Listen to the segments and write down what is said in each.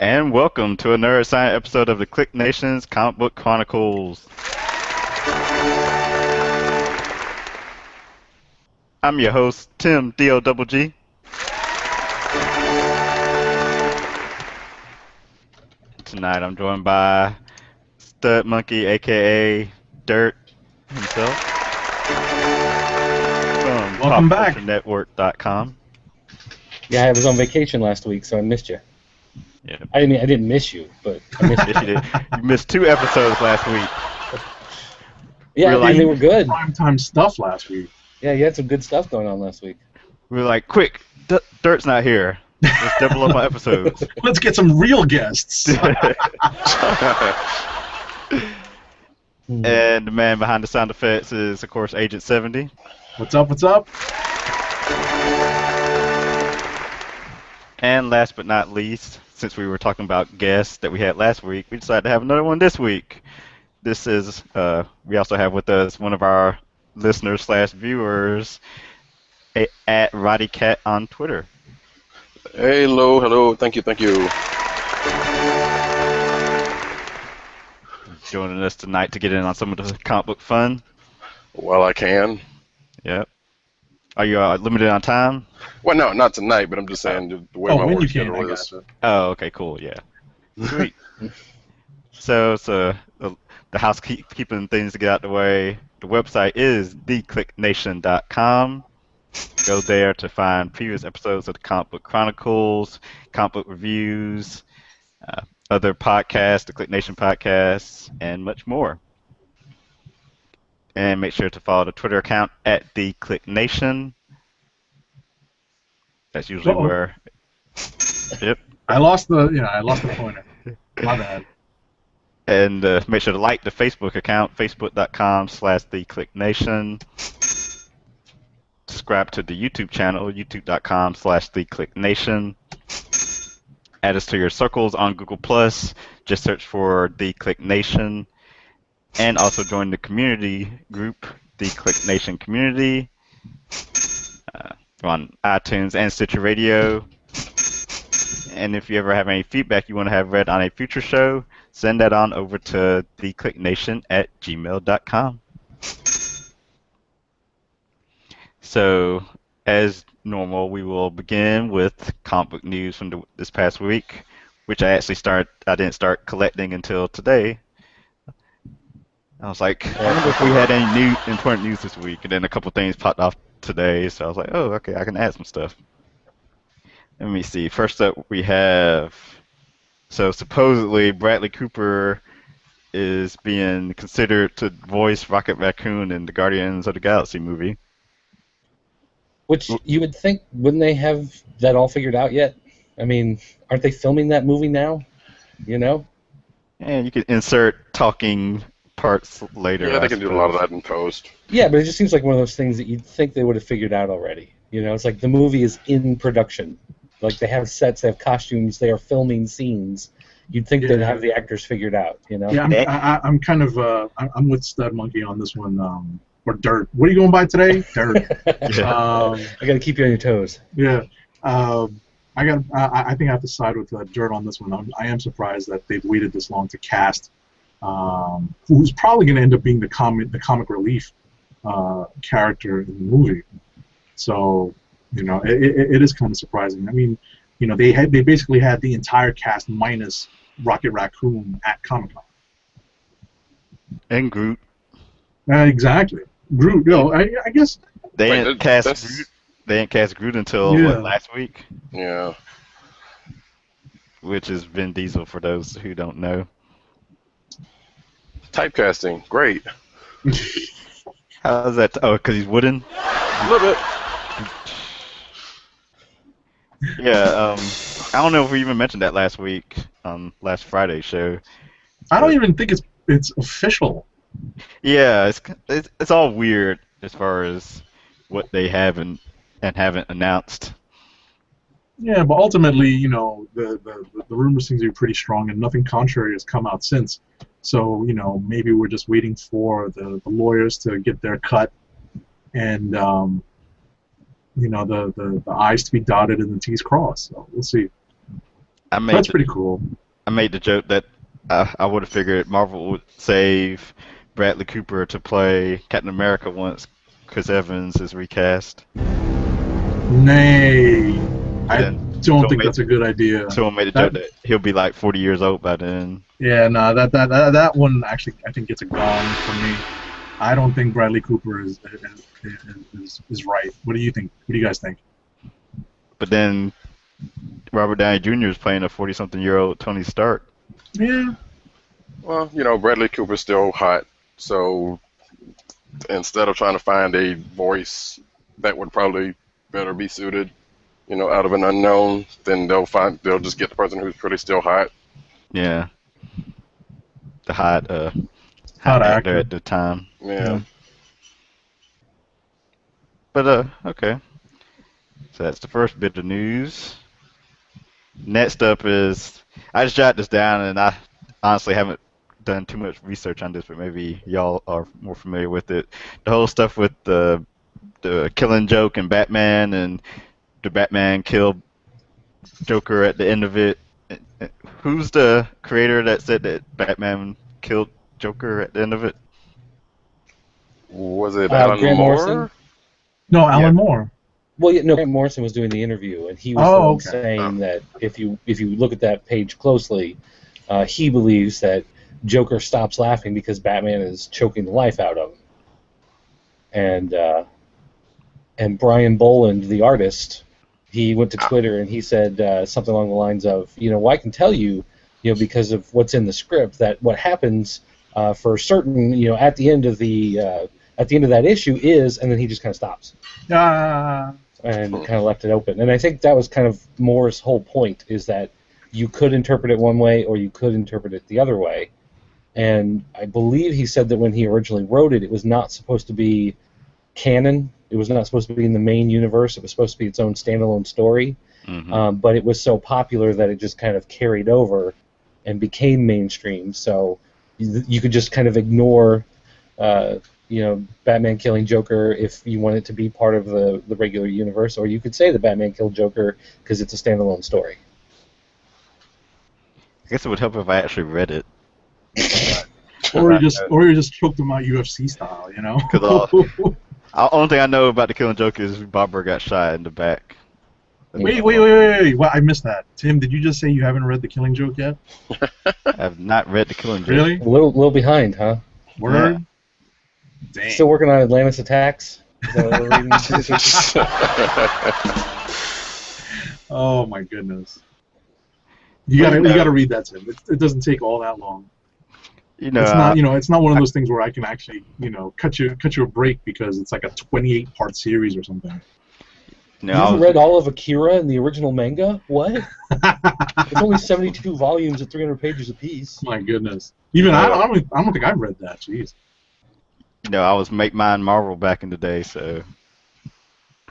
And welcome to another assigned episode of the Click Nation's Comic Book Chronicles. I'm your host, Tim D-O-double-G. Tonight I'm joined by Stud Monkey, aka Dirt himself, from Welcome back. PopCultureNetwork.com. Yeah, I was on vacation last week, so I missed you. Yeah. I didn't miss you, but I missed you. Yes, you did. You missed 2 episodes last week. Yeah, and they were good. Primetime stuff last week. Yeah, you had some good stuff going on last week. We were like, quick, Dirt's not here. Let's double up my episodes. Let's get some real guests. And the man behind the sound effects is, of course, Agent 70. What's up, what's up? And last but not least, since we were talking about guests that we had last week, we decided to have another one this week. This is, we also have with us one of our listeners/viewers at Roddy Cat on Twitter. Hello, thank you. Joining us tonight to get in on some of the comic book fun. Well, I can. Yep. Are you limited on time? Well, no, not tonight, but I'm just saying the way my when work you can, schedule I is. gotcha. Oh, okay, cool, yeah. Sweet. So the housekeeping things to get out the way. The website is theclicknation.com. Go there to find previous episodes of the Comic Book Chronicles, comic book reviews, other podcasts, the Click Nation podcasts, and much more. And make sure to follow the Twitter account at theclicknation. That's usually where. Yep. I lost the pointer. My bad. And make sure to like the Facebook account, facebook.com/theclicknation. Subscribe to the YouTube channel, youtube.com/theclicknation. Add us to your circles on Google+. Just search for The Click Nation. And also join the community group, The Click Nation Community. On iTunes and Stitcher Radio. And if you ever have any feedback you want to have read on a future show, send that on over to theclicknation@gmail.com. So, as normal, we will begin with comic book news from this past week, which I didn't start collecting until today. I was like, I wonder if we had any important news this week, and then a couple things popped off today, so I was like, oh, okay, I can add some stuff. Let me see. First up, we have, so supposedly Bradley Cooper is being considered to voice Rocket Raccoon in the Guardians of the Galaxy movie. Which you would think, wouldn't they have that all figured out yet? I mean, aren't they filming that movie now? You know? And you could insert talking parts later. Yeah, they can do a lot of that in post. Yeah, but it just seems like one of those things that you'd think they would have figured out already. You know, it's like the movie is in production. Like they have sets, they have costumes, they are filming scenes. You'd think they'd have the actors figured out, you know? Yeah, I'm kind of I'm with Stud Monkey on this one. Or Dirt. What are you going by today? Dirt. I got to keep you on your toes. Yeah. I think I have to side with Dirt on this one. I am surprised that they've waited this long to cast who's probably going to end up being the comic relief character in the movie. So, you know, it is kind of surprising. I mean, you know, they basically had the entire cast minus Rocket Raccoon at Comic-Con. And Groot. Exactly. Groot. You know, I guess They didn't cast Groot until last week. Yeah. Which is Vin Diesel for those who don't know. Typecasting, great. How is that? Oh, because he's wooden? A little bit. Yeah, I don't know if we even mentioned that last week, last Friday's show. I don't even think it's official. Yeah, it's all weird as far as what they have and haven't announced. Yeah, but ultimately, you know, the rumors seem to be pretty strong, and nothing contrary has come out since. So, you know, maybe we're just waiting for the lawyers to get their cut, and you know, the I's to be dotted and the T's crossed. So we'll see. I So made that's pretty cool. I made the joke that I would have figured Marvel would save Bradley Cooper to play Captain America once Chris Evans is recast. Nay, But I then don't think that's a good idea. someone made a That joke that he'll be like 40 years old by then. Yeah, no, that one actually I think gets a gong for me. I don't think Bradley Cooper is right. What do you think? What do you guys think? But then Robert Downey Jr. is playing a 40-something-year-old Tony Stark. Yeah, Well, Bradley Cooper's still hot, so instead of trying to find a voice that would probably better be suited, out of an unknown, then they'll just get the person who's pretty still hot. Yeah, the hot hot actor actor. at the time. Yeah. But okay. So that's the first bit of news. Next up is I just jotted this down, and I honestly haven't done too much research on this, but maybe y'all are more familiar with it. The whole stuff with the Killing Joke and Batman, and the Batman killed Joker at the end of it. Who's the creator that said that Batman killed Joker at the end of it? Was it Alan Grant Moore? Morrison? No, Yeah. Alan Moore. Well, yeah, no, Grant Morrison was doing the interview, and he was the one saying that if you look at that page closely, he believes that Joker stops laughing because Batman is choking the life out of him. And Brian Boland, the artist, he went to Twitter and he said something along the lines of, well, I can tell you, because of what's in the script, that what happens for certain, at the end of that issue is, and then he just kind of stops. And kind of left it open. And I think that was kind of Moore's whole point, is that you could interpret it one way or you could interpret it the other way. And I believe he said that when he originally wrote it, it was not supposed to be canon. It was not supposed to be in the main universe. It was supposed to be its own standalone story. Mm-hmm. But it was so popular that it just kind of carried over and became mainstream. So you could just kind of ignore Batman killing Joker if you want it to be part of the regular universe, or you could say that Batman killed Joker because it's a standalone story. I guess it would help if I actually read it. Or you just choked him out UFC style, Because the only thing I know about the Killing Joke is Barbara got shot in the back. Wait! Well, I missed that. Tim, did you just say you haven't read The Killing Joke yet? I have not read the Killing Joke. Really? A little behind, huh? Word? Yeah. Dang. Still working on Atlantis Attacks? Is that what we're reading? Oh my goodness! You gotta read that, Tim. It doesn't take all that long. It's not it's not one of those things where I can actually cut you a break because it's like a 28-part series or something. You haven't read all of Akira in the original manga? What? It's only 72 volumes at 300 pages apiece. My goodness! Even I don't think I've read that. Jeez. I was Make Mine Marvel back in the day, so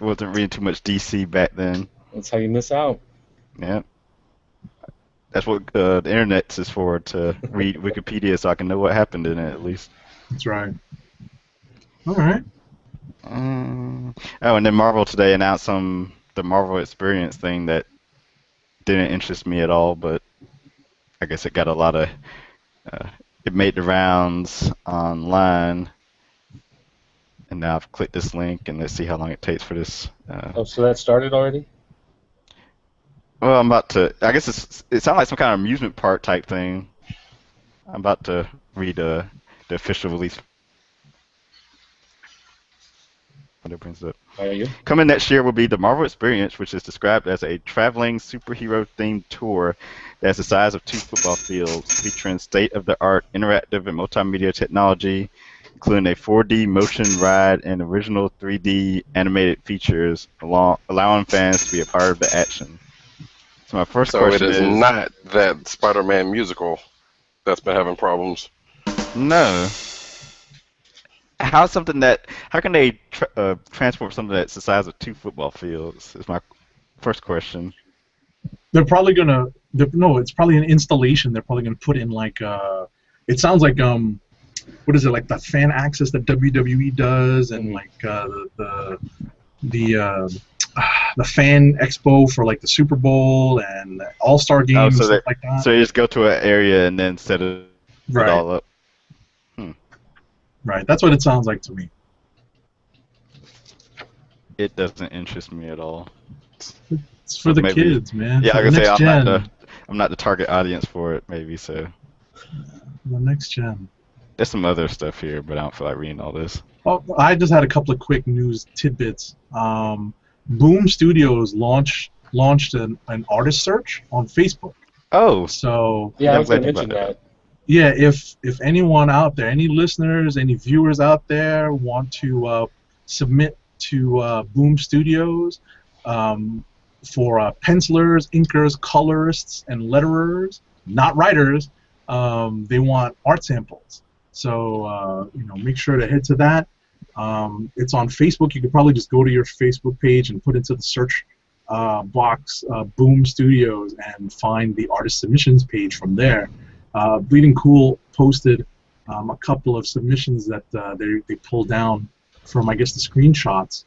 I wasn't reading too much DC back then. That's how you miss out. Yeah. That's what the internet is for, to read Wikipedia so I can know what happened in it at least. That's right. All right. Oh, and then Marvel today announced the Marvel Experience thing that didn't interest me at all, but I guess it got a lot of it made the rounds online. And now I've clicked this link, and let's see how long it takes for this. So that started already? Well, I'm about to. I guess it sounds like some kind of amusement park type thing. I'm about to read the official release. What it brings up. Are you? Coming next year will be the Marvel Experience, which is described as a traveling superhero-themed tour that's the size of 2 football fields, featuring state-of-the-art interactive and multimedia technology, including a 4D motion ride and original 3D animated features, allowing fans to be a part of the action. So my first question So it is not that Spider-Man musical that's been having problems. No. How can they transport something that's the size of 2 football fields? Is my first question. They're probably gonna. No, it's probably an installation. They're probably gonna put in like. It sounds like what is it, like the fan access that WWE does, and like the the fan expo for like the Super Bowl and All-Star Oh, game and stuff like that. so you just go to an area and then set it Right, all up. Hmm. right. That's what it sounds like to me. It doesn't interest me at all. It's for the Maybe, kids, man. yeah, For like the I say, next gen. I'm not the target audience for it. Maybe so. The next gen. There's some other stuff here, but I don't feel like reading all this. Oh, I just had a couple of quick news tidbits. Boom Studios launched an artist search on Facebook. Oh, So Yeah, I I'm was going glad to you brought mention that up. that. yeah, if anyone out there, any listeners, any viewers out there want to submit to Boom Studios for pencilers, inkers, colorists, and letterers, not writers, they want art samples. So make sure to head to that. It's on Facebook. You could probably just go to your Facebook page and put into the search box Boom Studios and find the artist submissions page from there. Bleeding Cool posted a couple of submissions that they pulled down from, I guess, the screenshots.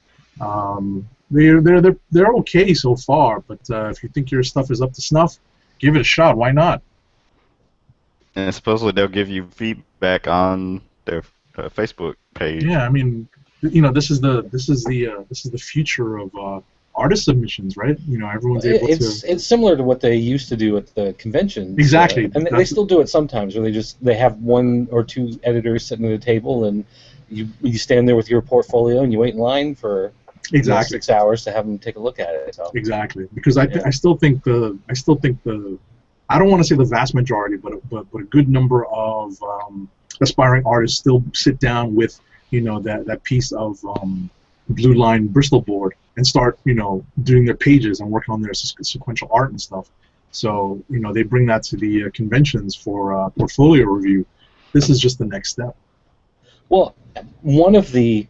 They're okay so far, but if you think your stuff is up to snuff, give it a shot. Why not? And supposedly they'll give you feedback on their Facebook page. Yeah, I mean, this is the future of artist submissions, right? Everyone's able It's similar to what they used to do at the conventions. Exactly. And they still do it sometimes, where they have one or two editors sitting at a table, and you stand there with your portfolio and you wait in line for exactly 6 hours to have them take a look at it. So. exactly because I still think the I don't want to say the vast majority, but a good number of aspiring artists still sit down with that piece of blue line Bristol board and start doing their pages and working on their sequential art and stuff. So they bring that to the conventions for portfolio review. This is just the next step. Well, one of the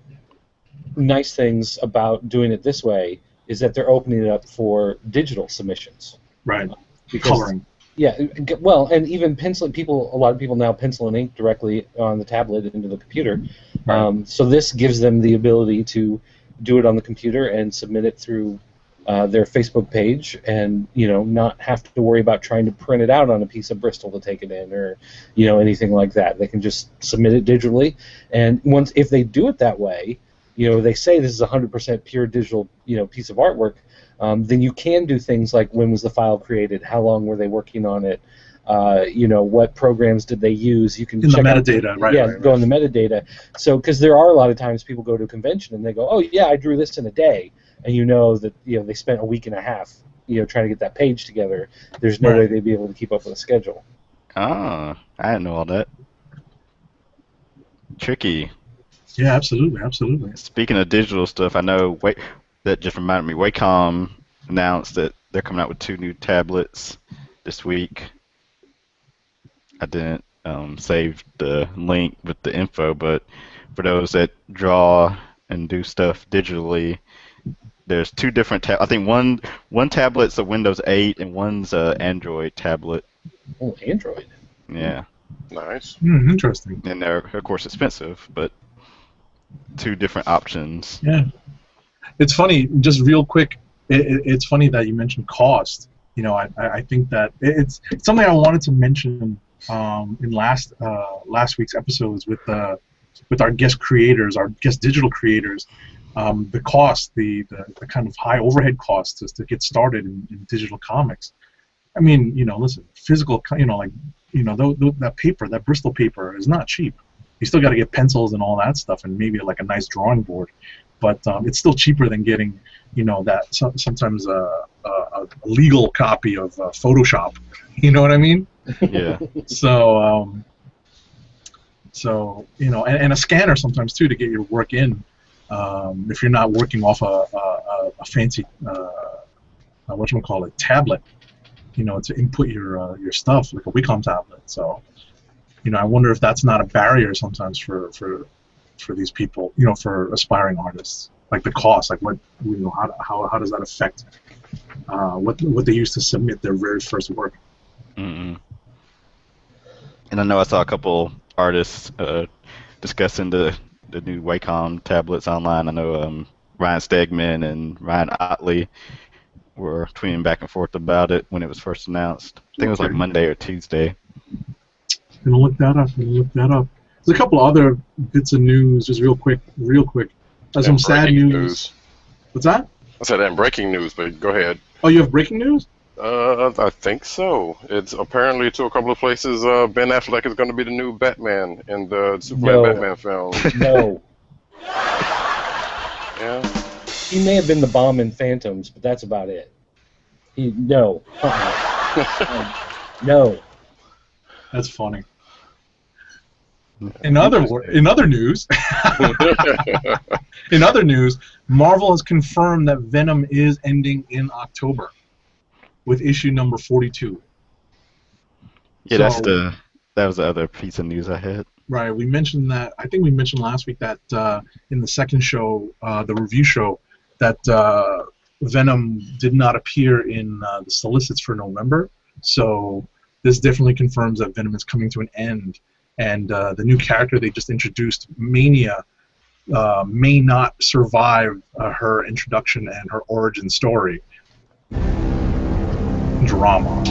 nice things about doing it this way is that they're opening it up for digital submissions. Right. Because, Coloring. Yeah, well, and even penciling. A lot of people now pencil and ink directly on the tablet into the computer. Right. So this gives them the ability to do it on the computer and submit it through their Facebook page, and not have to worry about trying to print it out on a piece of Bristol to take it in, or anything like that. They can just submit it digitally, and if they do it that way, they say this is 100% pure digital piece of artwork. Then you can do things like, when was the file created, how long were they working on it, what programs did they use. You can In the check metadata, out, right? Yeah, right, go right. in the metadata. So, because there are a lot of times people go to a convention and they go, oh yeah, I drew this in a day, and that they spent a week and a half trying to get that page together. There's no Right. way they'd be able to keep up with a schedule. Ah, I didn't know all that. Tricky. Yeah, absolutely. Speaking of digital stuff, I know that just reminded me. Wacom announced that they're coming out with 2 new tablets this week. I didn't save the link with the info, but for those that draw and do stuff digitally, there's 2 different I think one tablet's a Windows 8 and one's a Android tablet. Oh, Android. Yeah, Nice. Interesting. and they're of course expensive, but 2 different options. Yeah. It's funny, just real quick. It's funny that you mentioned cost. I think that it's something I wanted to mention in last week's episodes with our guest creators, our guest digital creators. The cost, the kind of high overhead costs to get started in digital comics. I mean, listen, physical, that paper, that Bristol paper is not cheap. You still got to get pencils and all that stuff, and maybe like a nice drawing board. But it's still cheaper than getting, sometimes a legal copy of Photoshop. You know what I mean? Yeah. So, and a scanner sometimes too to get your work in. If you're not working off a fancy, tablet, to input your stuff, like a Wacom tablet. So, I wonder if that's not a barrier sometimes for these people, for aspiring artists, like the cost, like what, how does that affect what they use to submit their very first work. Mm-mm. And I know I saw a couple artists discussing the new Wacom tablets online. I know Ryan Stegman and Ryan Otley were tweeting back and forth about it when it was first announced. I think it was like Okay. Monday or Tuesday. Gonna look that up. Gonna look that up. There's a couple other bits of news, just real quick, real quick. Some And sad breaking news. What's that? I said that in breaking news, but go ahead. Oh, you have breaking news? I think so. It's apparently to a couple of places. Ben Affleck is going to be the new Batman in the Superman No. Batman film. No. Yeah. He may have been the bomb in Phantoms, but that's about it. No. No. That's funny. In other news, in other news, Marvel has confirmed that Venom is ending in October with issue number 42. Yeah, So, that was the other piece of news I had. right. We mentioned that. I think we mentioned last week that in the second show, the review show, that Venom did not appear in the solicits for November. So this definitely confirms that Venom is coming to an end, and the new character they just introduced, Mania, may not survive her introduction and her origin story. Drama.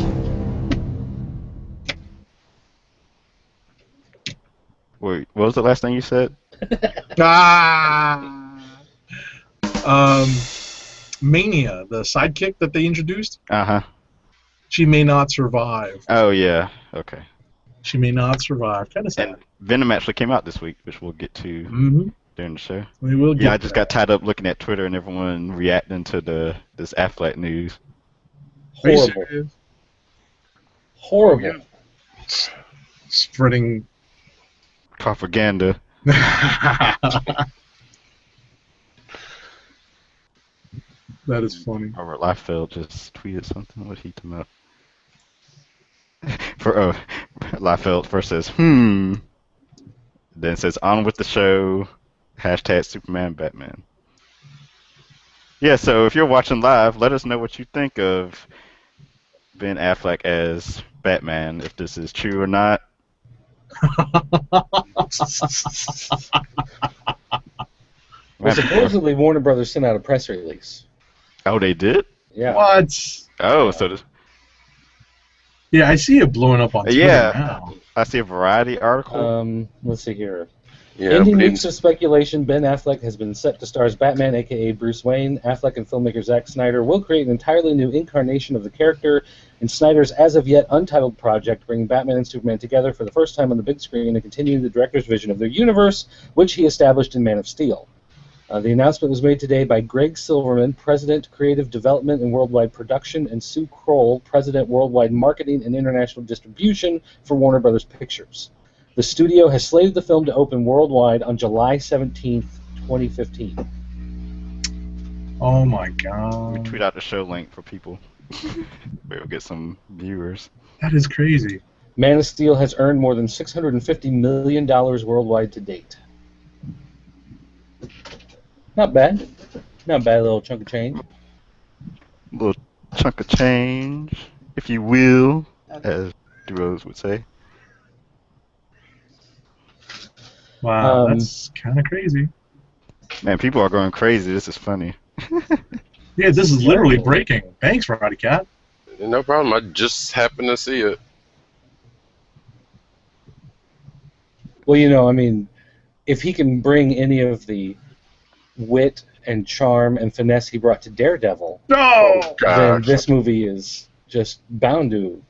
Wait, what was the last thing you said? Mania, the sidekick that they introduced, Uh-huh. she may not survive. Oh, yeah. Okay. She may not survive. Kind of sad. And Venom actually came out this week, which we'll get to Mm-hmm. during the show. We will get Yeah, I just got tied up looking at Twitter and everyone reacting to this Affleck news. Are you Horrible. serious? Horrible. Spreading. Propaganda. That is funny. Robert Liefeld just tweeted something. What he talking about? Liefeld first says, then says, on with the show, hashtag Superman Batman. Yeah, so if you're watching live, let us know what you think of Ben Affleck as Batman, if this is true or not. Well, supposedly Warner Brothers sent out a press release. Oh, they did? Yeah. What? Oh, so this, Yeah, I see it blowing up on Twitter Yeah. now. I see a Variety article. Let's see here. Yeah. Ending but weeks of speculation, Ben Affleck has been set to star as Batman, a.k.a. Bruce Wayne. Affleck and filmmaker Zack Snyder will create an entirely new incarnation of the character in Snyder's as-of-yet untitled project, bringing Batman and Superman together for the first time on the big screen and continuing the director's vision of their universe, which he established in Man of Steel. The announcement was made today by Greg Silverman, President, Creative Development and Worldwide Production, and Sue Kroll, President, Worldwide Marketing and International Distribution for Warner Brothers Pictures. The studio has slated the film to open worldwide on July 17th, 2015. Oh my We god. tweet out the show link for people. We'll get some viewers. That is crazy. Man of Steel has earned more than $650 million worldwide to date. Not bad. Not bad, little chunk of change. Little chunk of change, if you will, as Duros would say. Wow, that's kind of crazy. Man, people are going crazy. This is funny. Yeah, this is literally breaking. Thanks, Roddy Cat. no problem. I just happened to see it. Well, you know, I mean, if he can bring any of the wit and charm and finesse he brought to Daredevil, No! then Gosh. this movie is just bound to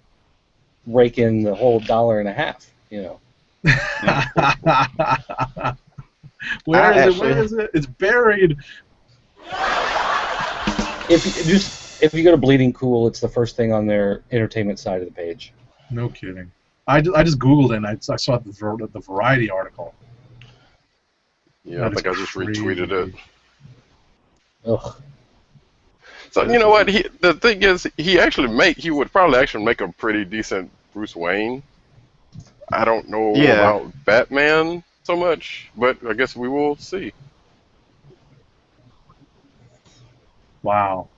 rake in the whole $1.50, you know. Where is it? Actually- Where is it? It's buried. If you go to Bleeding Cool, it's the first thing on their entertainment side of the page. No kidding. I just Googled it and I saw the Variety article. Yeah, I That is think I just crazy. retweeted it. Ugh. So you know what? The thing is, he would probably actually make a pretty decent Bruce Wayne. I don't know Yeah. about Batman so much, but I guess we will see. Wow.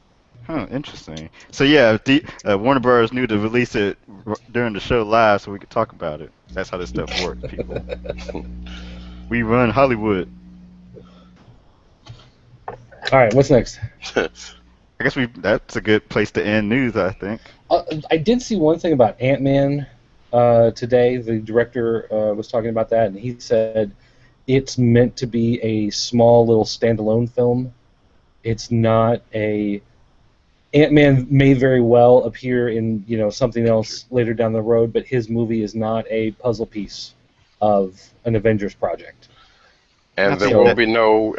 Huh, interesting. So yeah, Warner Bros. Knew to release it during the show live so we could talk about it. That's how this stuff works, people. We run Hollywood. All right, what's next? I guess that's a good place to end news, I think. I did see one thing about Ant-Man today. The director was talking about that, and he said it's meant to be a small little standalone film. It's not a Ant-Man may very well appear in something else later down the road, but his movie is not a puzzle piece of an Avengers project. And I there think will that be no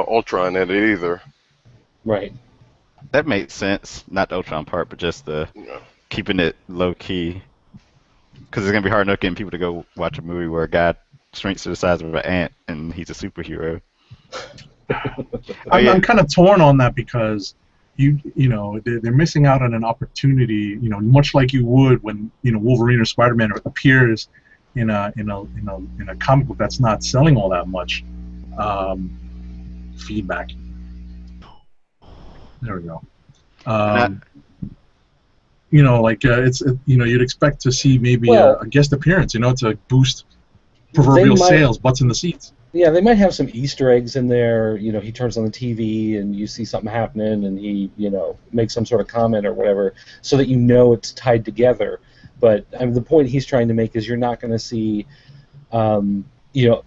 Ultron in it either. Right. that makes sense. Not the Ultron part, but just the Yeah. keeping it low key. Because it's gonna be hard enough getting people to go watch a movie where a guy shrinks to the size of an ant and he's a superhero. Oh I'm yeah, kind of torn on that because they're missing out on an opportunity. Much like you would when Wolverine or Spider-Man appears in a comic book that's not selling all that much. Feedback. There we go. and I, Um, you'd expect to see maybe Well, a guest appearance, to boost they proverbial might. sales, butts in the seats. Yeah, they might have some Easter eggs in there. He turns on the TV and you see something happening, and he, makes some sort of comment or whatever, so that it's tied together. But the point he's trying to make is you're not going to see, you know,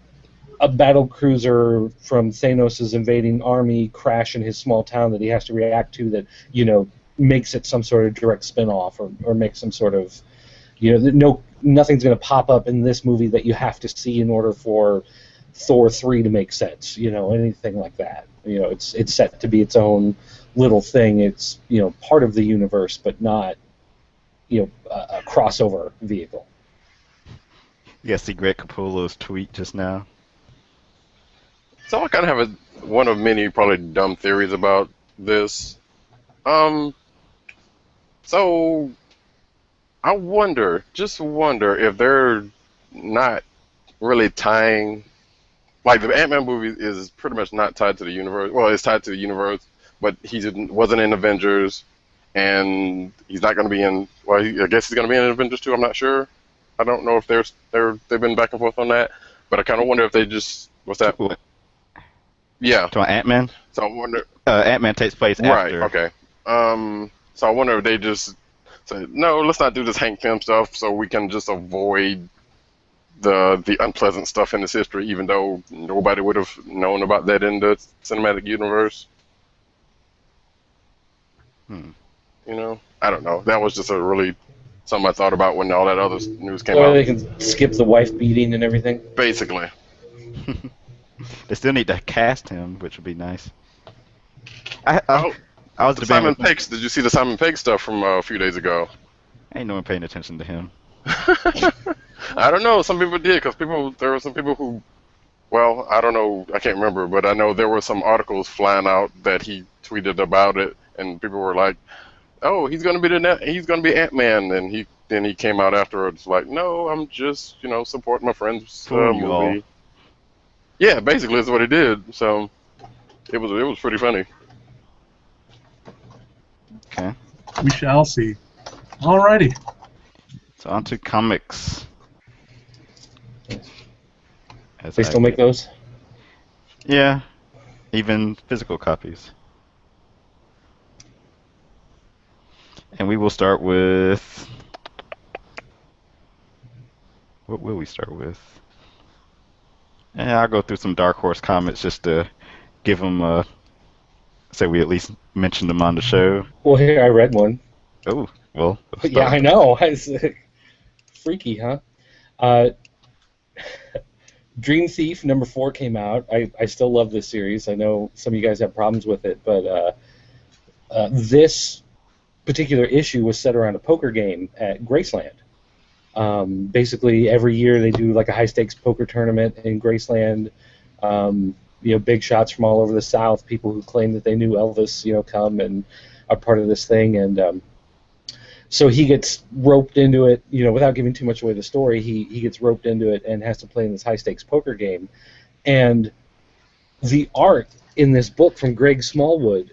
a battle cruiser from Thanos' invading army crash in his small town that he has to react to that, makes it some sort of direct spin-off or makes some sort of, nothing's going to pop up in this movie that you have to see in order for Thor 3 to make sense, anything like that. It's set to be its own little thing. It's, part of the universe, but not, a crossover vehicle. you guys see Greg Capullo's tweet just now. So I kind of have one of many probably dumb theories about this. So I just wonder if they're not really tying, like the Ant-Man movie is pretty much not tied to the universe. Well, it's tied to the universe, but wasn't in Avengers, and he's not going to be in. Well, I guess he's going to be in Avengers too. I'm not sure. I don't know if they've been back and forth on that, but I kind of wonder if they just what's that? What, Yeah. to Ant-Man? So I wonder. Ant-Man takes place Right. after. Okay. So I wonder if they just say no. Let's not do this Hank Pym stuff, so we can just avoid the unpleasant stuff in his history, even though nobody would have known about that in the cinematic universe. Hmm. I don't know. That was just a really something I thought about when all that other news came Or out. they can skip the wife beating and everything. Basically, They still need to cast him, which would be nice. I, I, oh, I was the debating Simon with, Pegg. Did you see the Simon Pegg stuff from a few days ago? ain't no one paying attention to him. I don't know. Some people did because there were some people who, well, I don't know. I can't remember, but I know there were some articles flying out that he tweeted about it, and people were like, "Oh, he's gonna be Ant-Man," and he came out afterwards like, "No, I'm just supporting my friend's Fool you all. movie." Yeah, basically that's what he did. So it was pretty funny. Okay. We shall see. Alrighty. So on to comics. As They still make those? Yeah, even physical copies. And we will start with. What will we start with? I'll go through some Dark Horse comics just to give them say we at least mentioned them on the show. Well, here, I read one. Oh, well, let's Yeah, start. I know. It's freaky, huh? Uh, Dream Thief #4 came out. I still love this series. I know some of you guys have problems with it, but this particular issue was set around a poker game at Graceland. Basically, every year they do like a high-stakes poker tournament in Graceland. Big shots from all over the South, people who claim that they knew Elvis, come and are part of this thing. And so he gets roped into it, without giving too much away the story, he gets roped into it and has to play in this high-stakes poker game. And the art in this book from Greg Smallwood,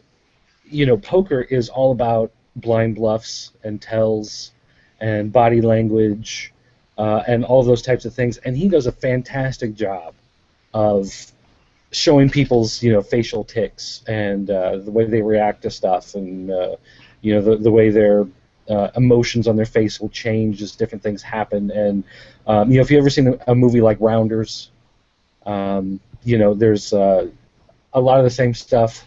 poker is all about blind bluffs and tells and body language and all of those types of things. And he does a fantastic job of showing people's facial tics and the way they react to stuff, and the way their emotions on their face will change as different things happen. And if you ever seen a movie like Rounders, there's a lot of the same stuff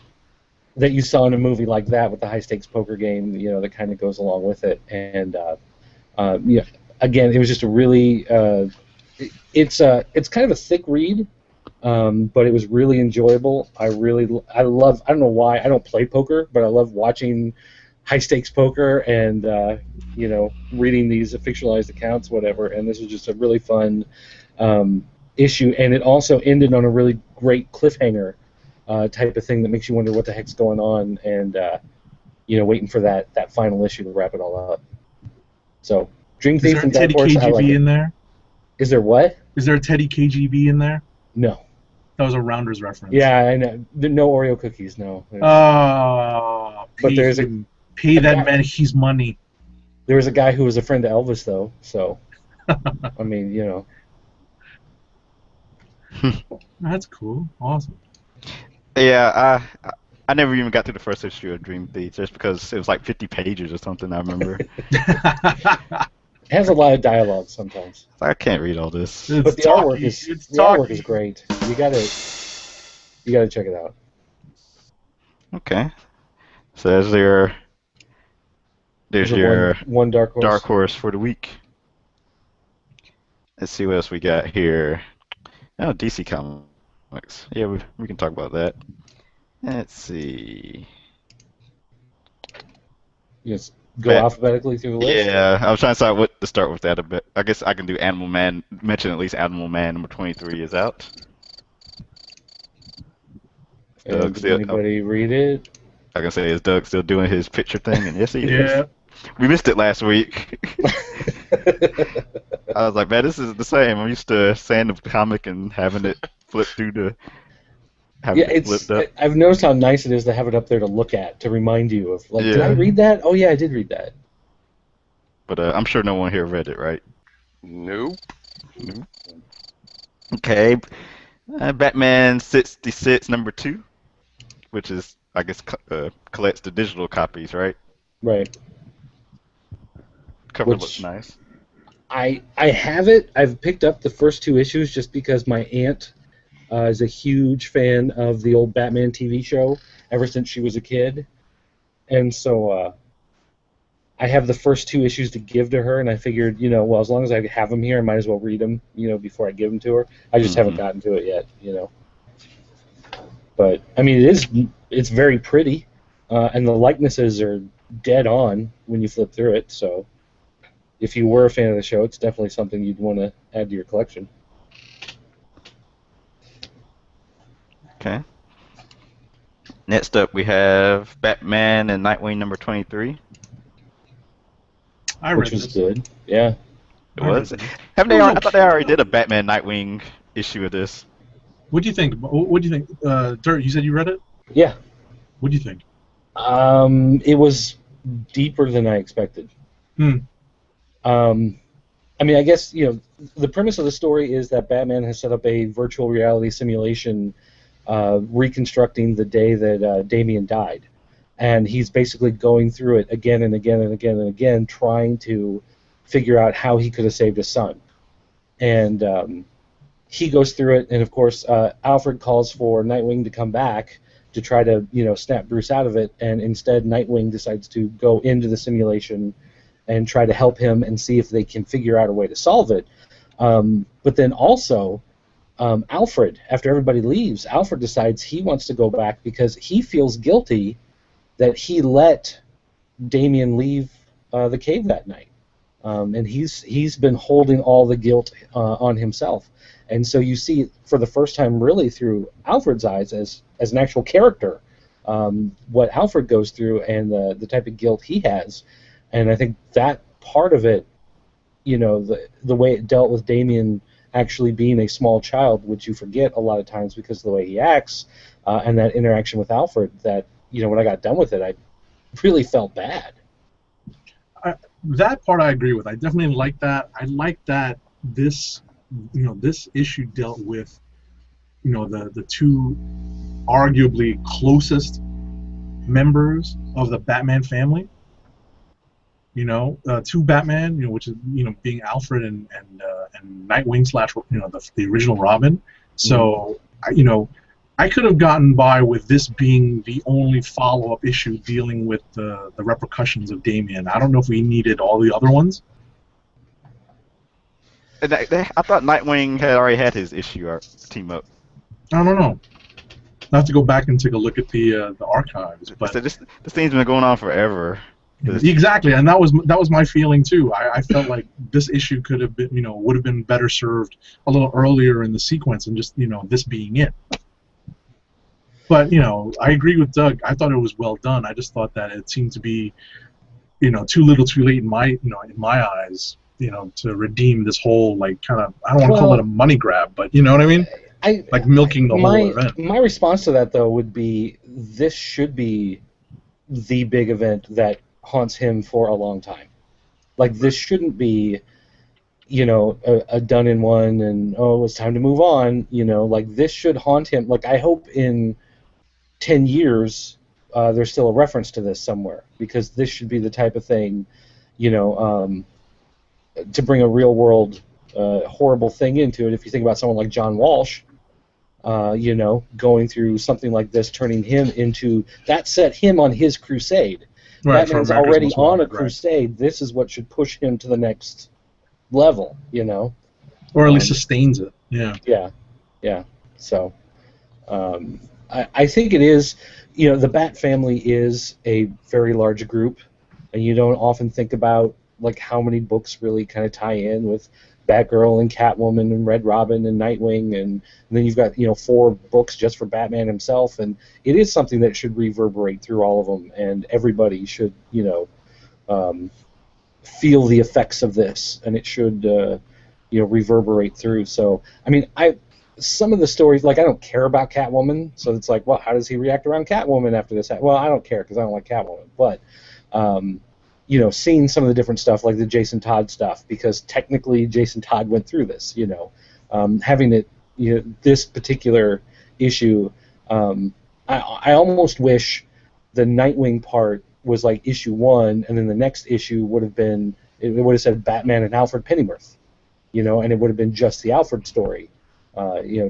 that you saw in a movie like that with the high stakes poker game, that kind of goes along with it. And again, it was just a really it's kind of a thick read, but it was really enjoyable. I love, I don't know why, I don't play poker, but I love watching high stakes poker and reading these fictionalized accounts, whatever. And this was just a really fun issue, and it also ended on a really great cliffhanger type of thing that makes you wonder what the heck's going on, and waiting for that final issue to wrap it all up. So Dream Is Thief there a and Dark Teddy Horse, I like KGB it. in there? Is there what? Is there a Teddy KGB in there? No. That was a Rounders reference. Yeah, I know. No Oreo cookies, no. Oh, But there's pay that guy- man his money. There was a guy who was a friend to Elvis, though, so, I mean, That's cool. Awesome. Yeah, I never even got to the first issue of Dream Thief just because it was like 50 pages or something. I remember. It has a lot of dialogue sometimes. I can't read all this. It's But the talky. artwork is great. You gotta check it out. Okay, so there's There's your one Dark Horse. Dark Horse for the week. Let's see what else we got here. Oh, DC Comics. Yeah, we can talk about that. Let's see. You just go Bat- alphabetically through the list. Yeah, I was trying to decide what to start with that a bit. I guess I can do Animal Man. Mention at least Animal Man number 23 is out. And did anybody read it? I can say, is Doug still doing his picture thing? And yes, he Yeah. is. We missed it last week. I was like, man, this is the same. I'm used to saying the comic and having it flip through to having Yeah, it flipped up. I've noticed how nice it is to have it up there to look at, to remind you of, like, did I Yeah. read that? Oh, yeah, I did read that. But I'm sure no one here read it, right? Nope. Okay. Batman 66 number 2, which is, I guess, collects the digital copies, right? Right. Cover Which- looks nice. I have it. I've picked up the first 2 issues just because my aunt is a huge fan of the old Batman TV show ever since she was a kid. And so I have the first 2 issues to give to her, and I figured, well, as long as I have them here, I might as well read them, before I give them to her. I just haven't gotten to it yet, But, I mean, it's very pretty, and the likenesses are dead on when you flip through it, so if you were a fan of the show, it's definitely something you'd want to add to your collection. Okay. Next up, we have Batman and Nightwing number 23. I read Which was this. good. Yeah. It was. Haven't they? I thought they already did a Batman Nightwing issue of this. What do you think? What do you think? Dirt, you said you read it? Yeah. What do you think? It was deeper than I expected. I mean, I guess, the premise of the story is that Batman has set up a virtual reality simulation reconstructing the day that Damian died. And he's basically going through it again and again and again and again, trying to figure out how he could have saved his son. And he goes through it, and of course, Alfred calls for Nightwing to come back to try to, snap Bruce out of it, and instead Nightwing decides to go into the simulation and try to help him and see if they can figure out a way to solve it. But then also, Alfred, after everybody leaves, Alfred decides he wants to go back because he feels guilty that he let Damian leave the cave that night. And he's been holding all the guilt on himself. And so you see, for the first time really through Alfred's eyes as an actual character, what Alfred goes through and the type of guilt he has. And I think that part of it, the way it dealt with Damian actually being a small child, which you forget a lot of times because of the way he acts, and that interaction with Alfred, that, when I got done with it, I really felt bad. That part I agree with. I definitely like that. I like that this issue dealt with, the two arguably closest members of the Batman family. Two Batman, which is being Alfred and Nightwing slash the original Robin. So I could have gotten by with this being the only follow-up issue dealing with the repercussions of Damian. I don't know if we needed all the other ones. And I thought Nightwing had already had his issue team up. I don't know. I have to go back and take a look at the archives. But So this thing's been going on forever. Exactly, and that was my feeling too. I felt like this issue could have been, would have been better served a little earlier in the sequence, and just this being it. But I agree with Doug. I thought it was well done. I just thought that it seemed to be, too little, too late in my eyes, to redeem this whole I don't want to call it a money grab, but you know what I mean? Like milking the whole event. My response to that though would be this should be the big event that haunts him for a long time. Like this shouldn't be, a done in one and it's time to move on. Like this should haunt him. Like I hope in 10 years there's still a reference to this somewhere, because this should be the type of thing, to bring a real world horrible thing into it. If you think about someone like John Walsh, going through something like this, turning him into that set him on his crusade. Right, Batman's already on a crusade. Right. This is what should push him to the next level, or at least sustains it. Yeah. So, I think it is. The Bat family is a very large group, and you don't often think about like how many books really kind of tie in with Batgirl and Catwoman and Red Robin and Nightwing, and then you've got 4 books just for Batman himself, and it is something that should reverberate through all of them, and everybody should feel the effects of this, and it should reverberate through. So I mean, some of the stories, like I don't care about Catwoman, so it's like, well, how does he react around Catwoman after this? Well, I don't care because I don't like Catwoman, but seeing some of the different stuff, like the Jason Todd stuff, because technically Jason Todd went through this, having it, this particular issue, I almost wish the Nightwing part was like issue 1, and then the next issue would have been, it would have said Batman and Alfred Pennyworth, and it would have been just the Alfred story,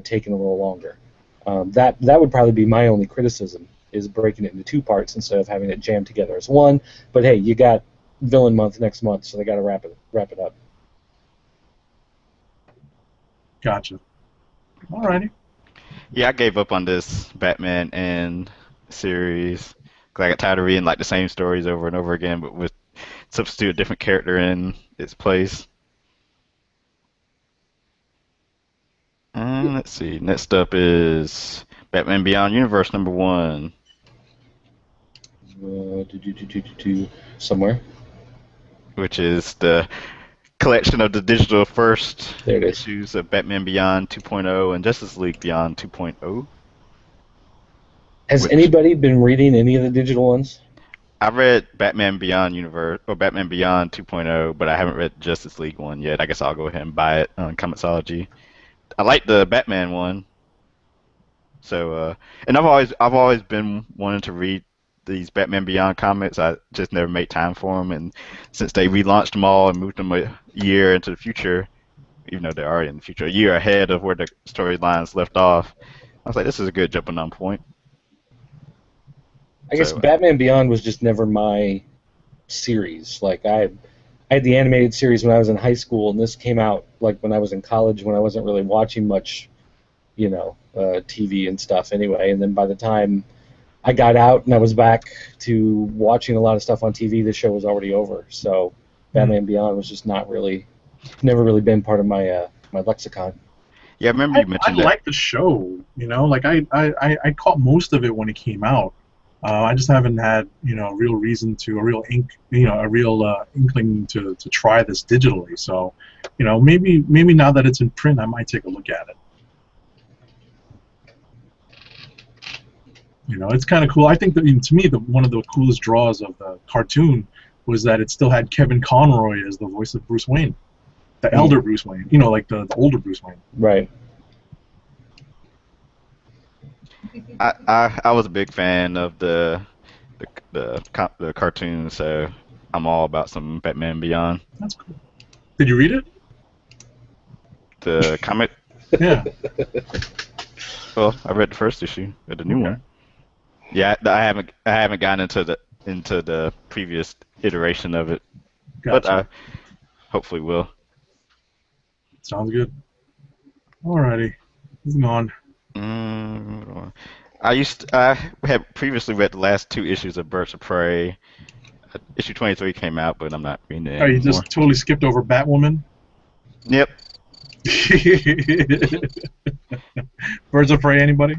taking a little longer. That would probably be my only criticism, is breaking it into 2 parts instead of having it jammed together as one. But hey, you got Villain Month next month, so they got to wrap it up. Gotcha. Alrighty. Yeah, I gave up on this Batman and series because I got tired of reading like the same stories over and over again, but with substitute a different character in its place. And let's see. Next up is Batman Beyond Universe #1. Somewhere. Which is the collection of the digital first there it is. Issues of Batman Beyond 2.0 and Justice League Beyond 2.0. Has anybody been reading any of the digital ones? I read Batman Beyond Universe or Batman Beyond 2.0, but I haven't read Justice League one yet. I guess I'll go ahead and buy it on Comixology. I like the Batman one. So, and I've always been wanting to read these Batman Beyond comics. I just never made time for them, and since they relaunched them all and moved them a year into the future, even though they're already in the future, a year ahead of where the storylines left off, I was like, this is a good jumping on point. I guess Batman Beyond was just never my series. Like I had the animated series when I was in high school, and this came out like when I was in college, when I wasn't really watching much, TV and stuff anyway. And then by the time I got out and I was back to watching a lot of stuff on TV, the show was already over. So Batman Beyond was just never really been part of my my lexicon. Yeah, I remember you mentioned that. I like the show, like I caught most of it when it came out. I just haven't had a real inkling to try this digitally. So maybe now that it's in print, I might take a look at it. It's kind of cool. I think that to me, one of the coolest draws of the cartoon was that it still had Kevin Conroy as the voice of Bruce Wayne, the elder Bruce Wayne. Like the older Bruce Wayne. Right. I was a big fan of the cartoon, so I'm all about some Batman Beyond. That's cool. Did you read it? The comic, Yeah. well, I read the first issue of the new Okay. one. Yeah, I haven't gotten into the previous iteration of it, but Gotcha. I hopefully will. Sounds good. Alrighty. Moving on. Hold on. I had previously read the last two issues of Birds of Prey. Issue 23 came out, but I'm not reading it Oh, you anymore. just totally skipped over Batwoman. Yep. Birds of Prey, anybody?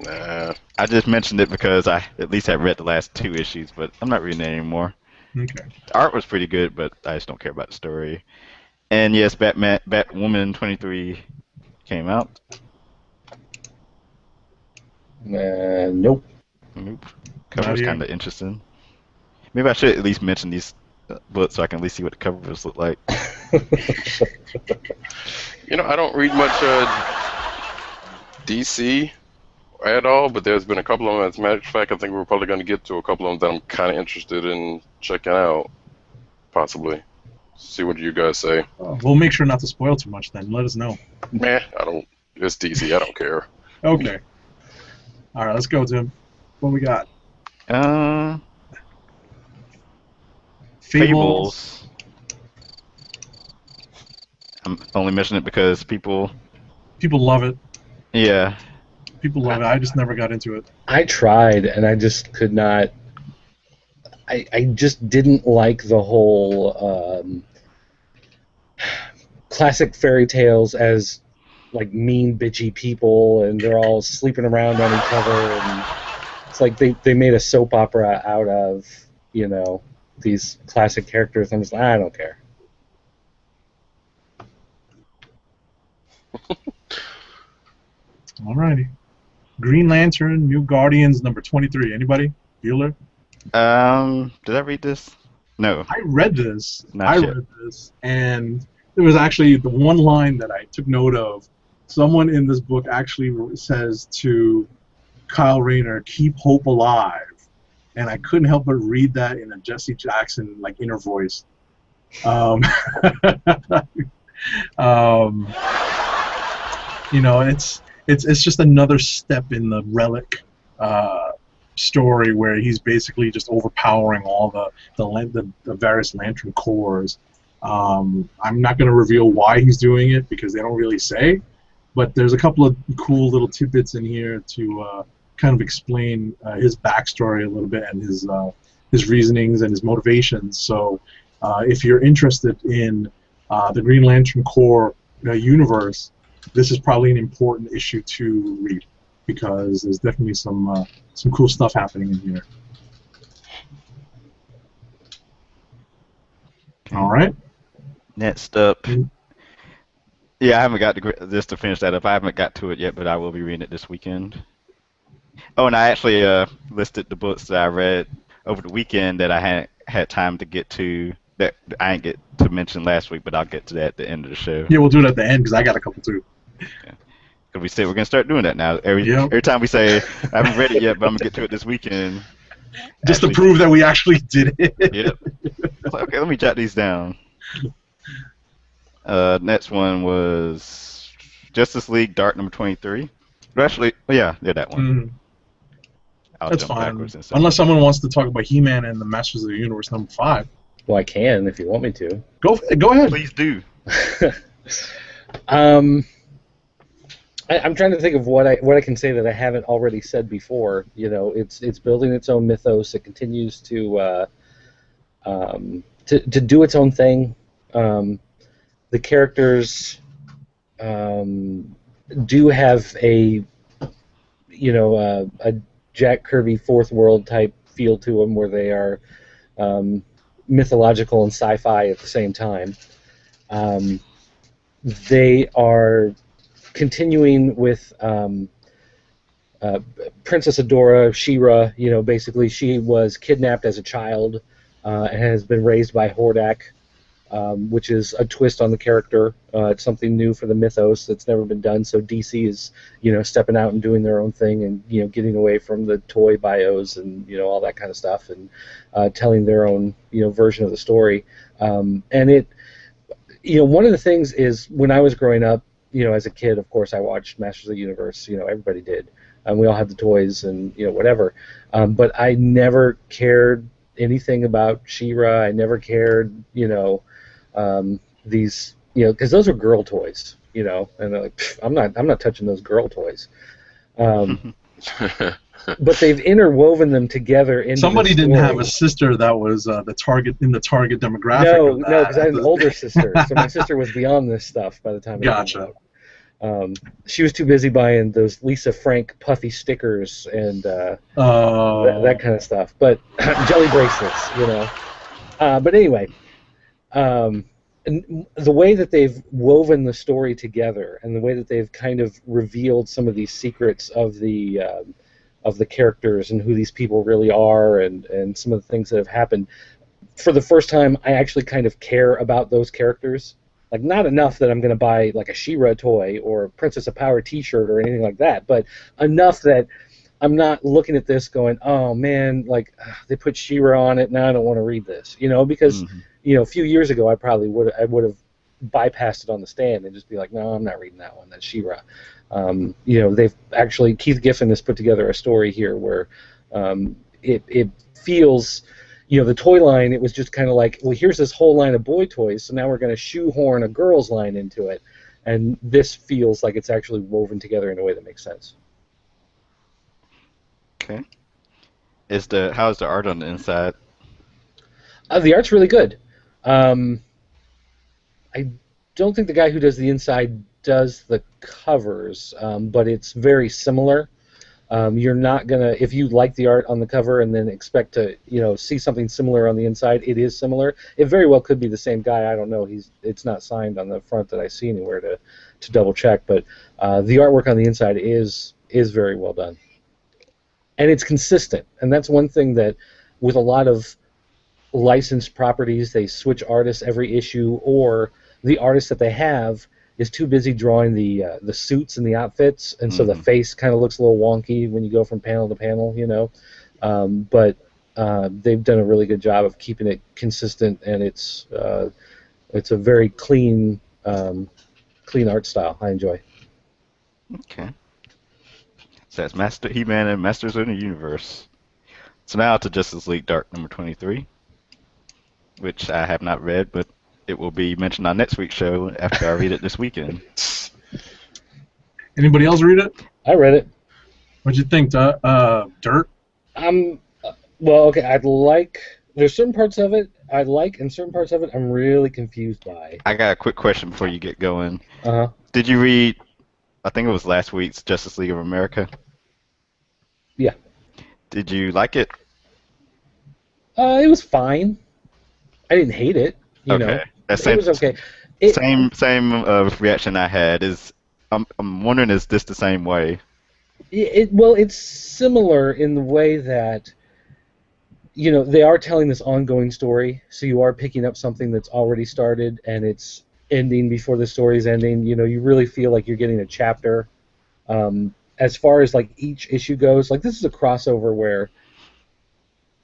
Nah. I just mentioned it because I at least had read the last two issues, but I'm not reading it anymore. Okay. The art was pretty good, but I just don't care about the story. And yes, Batwoman 23 came out. Nope. Nope. Not Cover's here. kind of interesting. Maybe I should at least mention these books so I can at least see what the covers look like. I don't read much DC at all, but there's been a couple of them. As a matter of fact, I think we're probably going to get to a couple of them that I'm kind of interested in checking out, possibly. See what you guys say. We'll make sure not to spoil too much then. Let us know. Meh, I don't. It's DC. I don't care. Okay. All right, let's go, Tim. What we got? Uh, Fables. Fables. I'm only mentioning it because people, People love it. yeah, People love it. I just never got into it. I tried, and I just could not. I just didn't like the whole classic fairy tales as like mean bitchy people, and they're all sleeping around on each other, and it's like they made a soap opera out of these classic characters. I'm just like, I don't care. Alrighty. Green Lantern, New Guardians, number 23. Anybody? Bueller? Did I read this? No, I read this. not yet. And there was actually the one line that I took note of. Someone in this book actually says to Kyle Rayner, "Keep hope alive," and I couldn't help but read that in a Jesse Jackson like inner voice. Um, um, it's just another step in the Relic story where he's basically just overpowering all the various Lantern cores. I'm not going to reveal why he's doing it because they don't really say, but there's a couple of cool little tidbits in here to kind of explain his backstory a little bit and his reasonings and his motivations. So if you're interested in the Green Lantern Corps universe, this is probably an important issue to read because there's definitely some cool stuff happening in here. All right. Next up, yeah, I haven't got just to finish that up. I haven't got to it yet, but I will be reading it this weekend. Oh, and I actually listed the books that I read over the weekend that I hadn't had time to get to that I didn't get to mention last week, but I'll get to that at the end of the show. Yeah, we'll do it at the end because I got a couple too. Because we said we're gonna start doing that now. Yep. Every time we say I haven't read it yet, but I'm gonna get to it this weekend. Just to prove that we actually did it. Yep. I was like, okay, let me jot these down. Next one was Justice League Dark number 23. Actually, yeah, that one. Mm, I'll that's jump fine. backwards and say. Unless someone wants to talk about He-Man and the Masters of the Universe number 5. Well, I can if you want me to. Go ahead. Please do. I'm trying to think of what I can say that I haven't already said before. It's building its own mythos. It continues to do its own thing. The characters do have a Jack Kirby Fourth World type feel to them, where they are mythological and sci-fi at the same time. They are continuing with Princess Adora, She-Ra. Basically she was kidnapped as a child and has been raised by Hordak. which is a twist on the character. It's something new for the mythos that's never been done. So DC is, stepping out and doing their own thing, and getting away from the toy bios and all that kind of stuff, and telling their own version of the story. And it, one of the things is when I was growing up, as a kid, of course, I watched Masters of the Universe. Everybody did. We all had the toys and whatever. But I never cared anything about She-Ra. I never cared, these, because those are girl toys, and they're like, I'm not touching those girl toys. But they've interwoven them together into Somebody the didn't story. have a sister that was the target demographic. No, of that. because I had an older sister, so my sister was beyond this stuff by the time it Gotcha. came out. She was too busy buying those Lisa Frank puffy stickers and that kind of stuff. But jelly bracelets, But anyway, and the way that they've woven the story together, and the way that they've kind of revealed some of these secrets of the characters and who these people really are, and some of the things that have happened. For the first time, I actually kind of care about those characters. Like, not enough that I'm going to buy like a She-Ra toy or Princess of Power T-shirt or anything like that, but enough that I'm not looking at this going, oh man, like they put She-Ra on it, now I don't want to read this, because a few years ago I probably would have bypassed it on the stand and just be like, no, I'm not reading that one. That's She-Ra. They've actually, Keith Giffen has put together a story here where it feels. The toy line, it was just kind of like, well, here's this whole line of boy toys, so now we're going to shoehorn a girls line into it. And this feels like it's actually woven together in a way that makes sense. Okay. How's the art on the inside? The art's really good. I don't think the guy who does the inside does the covers, but it's very similar. You're not gonna, if you like the art on the cover and then expect to, see something similar on the inside, it is similar. It very well could be the same guy. I don't know. It's not signed on the front that I see anywhere to double check. But the artwork on the inside is very well done, and it's consistent. And that's one thing that, with a lot of licensed properties, they switch artists every issue, or the artist that they have is too busy drawing the suits and the outfits, and so the face kind of looks a little wonky when you go from panel to panel, But they've done a really good job of keeping it consistent, and it's a very clean art style. I enjoy. Okay. So that's He-Man and Masters of the Universe. So now to Justice League Dark number 23, which I have not read, but it will be mentioned on next week's show after I read it this weekend. Anybody else read it? I read it. What'd you think, Dirt? Well, okay, there's certain parts of it I like, and certain parts of it I'm really confused by. I got a quick question before you get going. Uh-huh. Did you read, I think it was last week's Justice League of America? Yeah. Did you like it? It was fine. I didn't hate it, you know. It was okay. Same reaction I had. I'm wondering, is this the same way? Well, it's similar in the way that, they are telling this ongoing story, so you are picking up something that's already started, and it's ending before the story's ending. You really feel like you're getting a chapter. As far as, like, each issue goes, like, this is a crossover where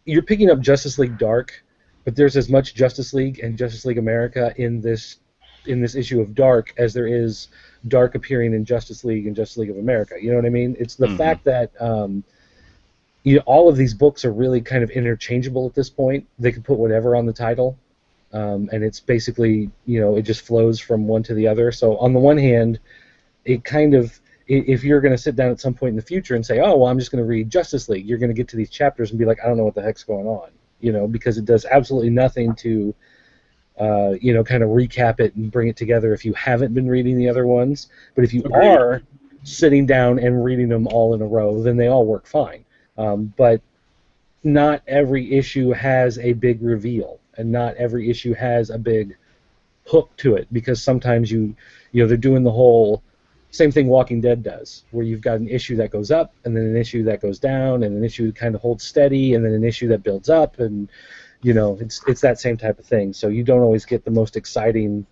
you're picking up Justice League Dark, but there's as much Justice League and Justice League America in this issue of Dark as there is Dark appearing in Justice League and Justice League of America. You know what I mean? It's the fact that all of these books are really kind of interchangeable at this point. They can put whatever on the title, and it's basically, it just flows from one to the other. So on the one hand, it kind of, if you're going to sit down at some point in the future and say, oh, well, I'm just going to read Justice League, you're going to get to these chapters and be like, I don't know what the heck's going on. Because it does absolutely nothing to, kind of recap it and bring it together if you haven't been reading the other ones. But if you are sitting down and reading them all in a row, then they all work fine. But not every issue has a big reveal, and not every issue has a big hook to it, because sometimes they're doing the whole same thing Walking Dead does, where you've got an issue that goes up, and then an issue that goes down, and an issue that kind of holds steady, and then an issue that builds up, and You know, it's that same type of thing. So you don't always get the most exciting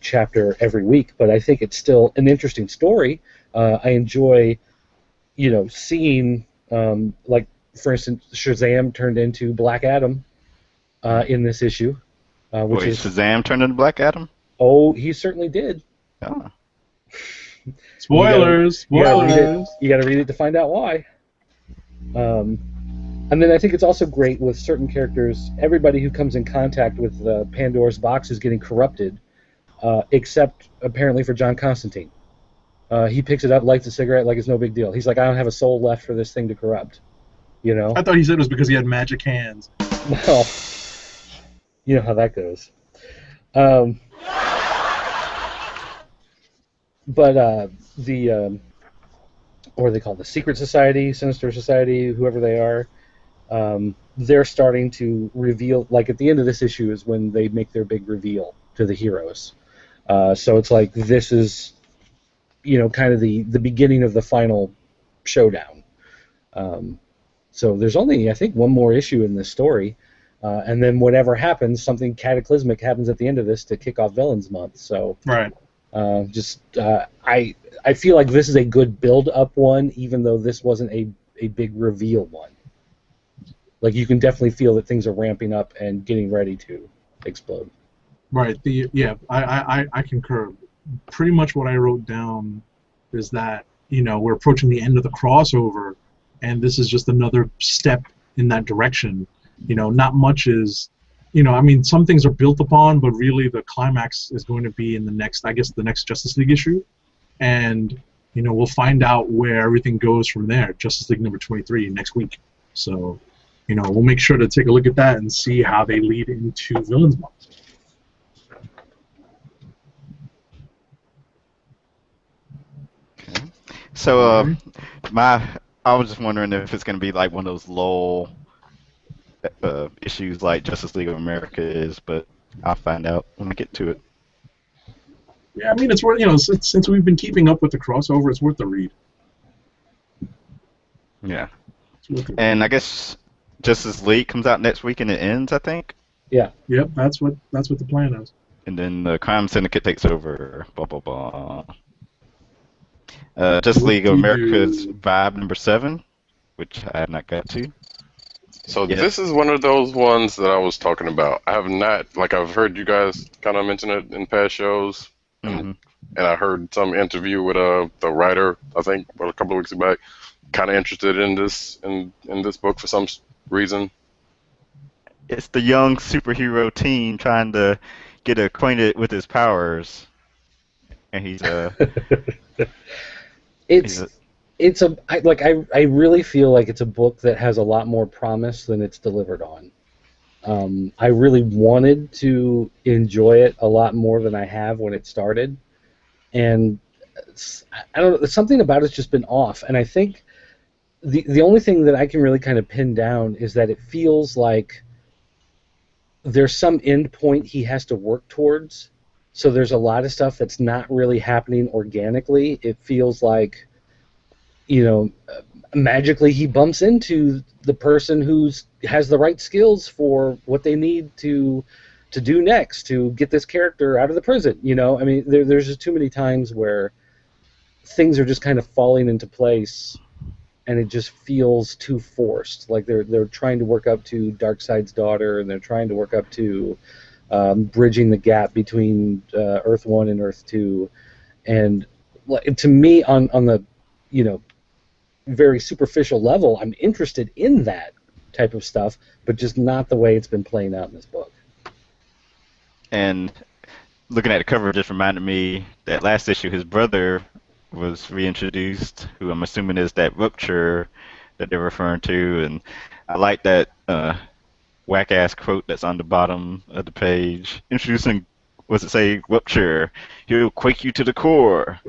chapter every week, but I think it's still an interesting story. I enjoy, you know, seeing like, for instance, Shazam turned into Black Adam in this issue, which Wait, is Shazam turned into Black Adam? oh, he certainly did. Oh. Spoilers, You gotta read it. spoilers. You gotta read it to find out why. Um, and then I think it's also great with certain characters. Everybody who comes in contact with Pandora's box is getting corrupted, except apparently for John Constantine. He picks it up, lights a cigarette like it's no big deal. He's like, I don't have a soul left for this thing to corrupt. You know? I thought he said it was because he had magic hands. Well, you know how that goes. Um, but what are they called? The Secret Society, Sinister Society, whoever they are, they're starting to reveal, like at the end of this issue is when they make their big reveal to the heroes. So it's like this is, you know, kind of the beginning of the final showdown. So there's only, I think, one more issue in this story. And then whatever happens, something cataclysmic happens at the end of this to kick off Villains Month. So Right. I feel like this is a good build-up one, even though this wasn't a big reveal one. Like, you can definitely feel that things are ramping up and getting ready to explode. Right. I concur. Pretty much what I wrote down is that, you know, we're approaching the end of the crossover, and this is just another step in that direction. You know, not much is, you know, I mean, some things are built upon, but really the climax is going to be in the next Justice League issue. And, you know, we'll find out where everything goes from there. Justice League number 23 next week. So, you know, we'll make sure to take a look at that and see how they lead into Villains Month. Okay. So, I was just wondering if it's going to be like one of those lull issues like Justice League of America is, but I'll find out when we get to it. Yeah, I mean, it's worth, you know, since we've been keeping up with the crossover, it's worth the read. Yeah. It's worth the read. And I guess Justice League comes out next week and it ends, I think. Yeah. Yep, that's what the plan is. And then the Crime Syndicate takes over. Blah blah blah. Justice League of America's Vibe number 7, which I have not got to. So Yeah. this is one of those ones that I was talking about. I have not, like, I've heard you guys kind of mention it in past shows, Mm-hmm. and I heard some interview with the writer, I think, a couple of weeks back, kind of interested in this book for some reason. It's the young superhero teen trying to get acquainted with his powers, and he's I really feel like it's a book that has a lot more promise than it's delivered on. I really wanted to enjoy it a lot more than I have when it started, and I don't know, something about it's just been off. And I think the only thing that I can really kind of pin down is that it feels like there's some end point he has to work towards. So there's a lot of stuff that's not really happening organically. It feels like, you know, magically he bumps into the person who has the right skills for what they need to do next to get this character out of the prison. You know, I mean, there's just too many times where things are just kind of falling into place, and it just feels too forced. Like they're trying to work up to Darkseid's daughter, and they're trying to work up to bridging the gap between Earth 1 and Earth 2. And to me, on the, you know, very superficial level, I'm interested in that type of stuff, but just not the way it's been playing out in this book. And looking at the cover just reminded me that last issue his brother was reintroduced, who I'm assuming is that Rupture that they're referring to, and I like that whack-ass quote that's on the bottom of the page. Introducing, what's it say, Rupture, he'll quake you to the core.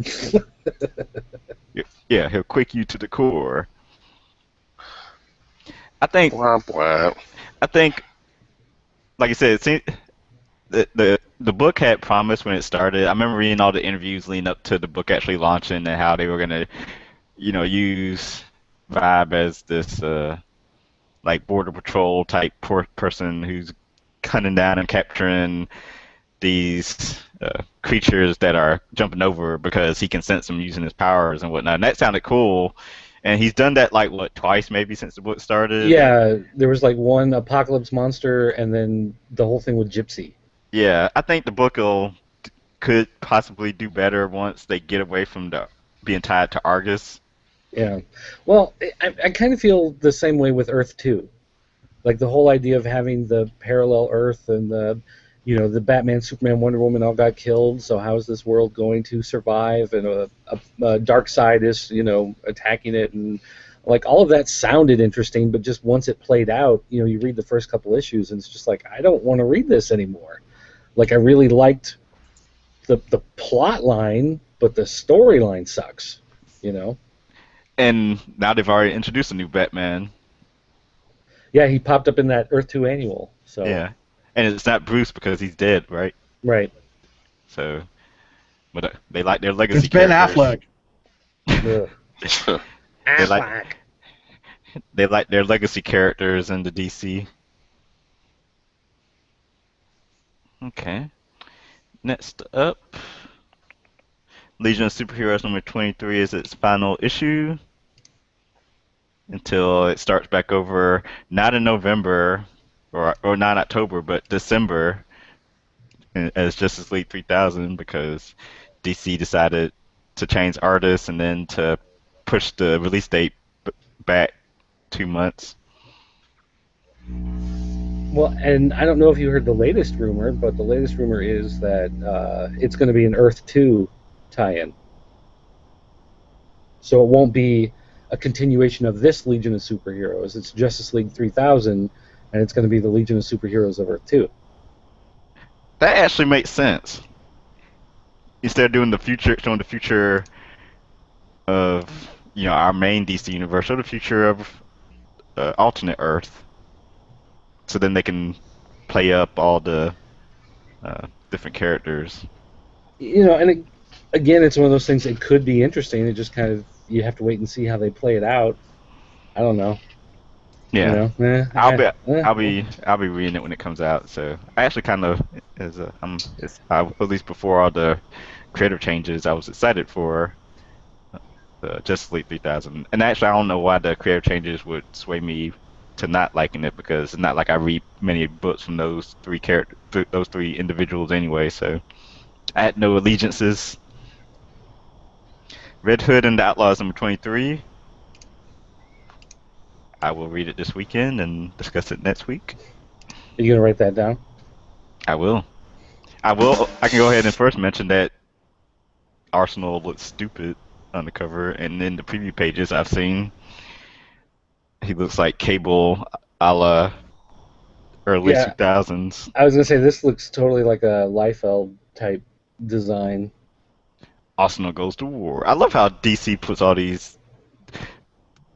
Yeah, he'll quake you to the core. I think, Womp womp. like I said, it seems, the book had promise when it started. I remember reading all the interviews leading up to the book actually launching and how they were gonna, you know, use Vibe as this like border patrol type person who's hunting down and capturing these creatures that are jumping over because he can sense them using his powers and whatnot. And that sounded cool. And he's done that like what twice maybe since the book started. Yeah, there was like one apocalypse monster, and then the whole thing with Gypsy. Yeah, I think the book could possibly do better once they get away from being tied to Argus. Yeah. Well, I kind of feel the same way with Earth 2. Like the whole idea of having the parallel Earth and the Batman, Superman, Wonder Woman all got killed. So how is this world going to survive? And a dark side is, attacking it, and like all of that sounded interesting. But just once it played out, you read the first couple issues, and it's just like I don't want to read this anymore. Like I really liked the plot line, but the storyline sucks. And now they've already introduced a new Batman. Yeah, he popped up in that Earth 2 annual. So Yeah, and it's not Bruce because he's dead, right? right. So, but they like their legacy It's Ben characters. Affleck. Ugh. They like they like their legacy characters in the DC. Okay. Next up, Legion of Superheroes number 23 is its final issue until it starts back over, not in November or not October, but December as Justice League 3000 because DC decided to change artists and then to push the release date back 2 months. Well, and I don't know if you heard the latest rumor, but the latest rumor is that it's going to be an Earth 2 tie-in. So it won't be a continuation of this Legion of Superheroes. It's Justice League 3000, and it's going to be the Legion of Superheroes of Earth 2. That actually makes sense. Instead of doing showing the future of our main DC universe, show the future of alternate Earth, so then they can play up all the different characters. Again, it's one of those things that could be interesting. It just kind of you have to wait and see how they play it out. I don't know. Yeah, I'll I'll be reading it when it comes out. So I actually kind of at least before all the creative changes, I was excited for the Justice League 3000. And actually, I don't know why the creative changes would sway me to not liking it because it's not like I read many books from those those three individuals anyway. So I had no allegiances. Red Hood and the Outlaws number 23. I will read it this weekend and discuss it next week. Are you going to write that down? I will. I can go ahead and first mention that Arsenal looks stupid on the cover, and in the preview pages I've seen, he looks like Cable a la early 2000s. I was going to say, this looks totally like a Liefeld type design. Arsenal goes to war. I love how DC puts all these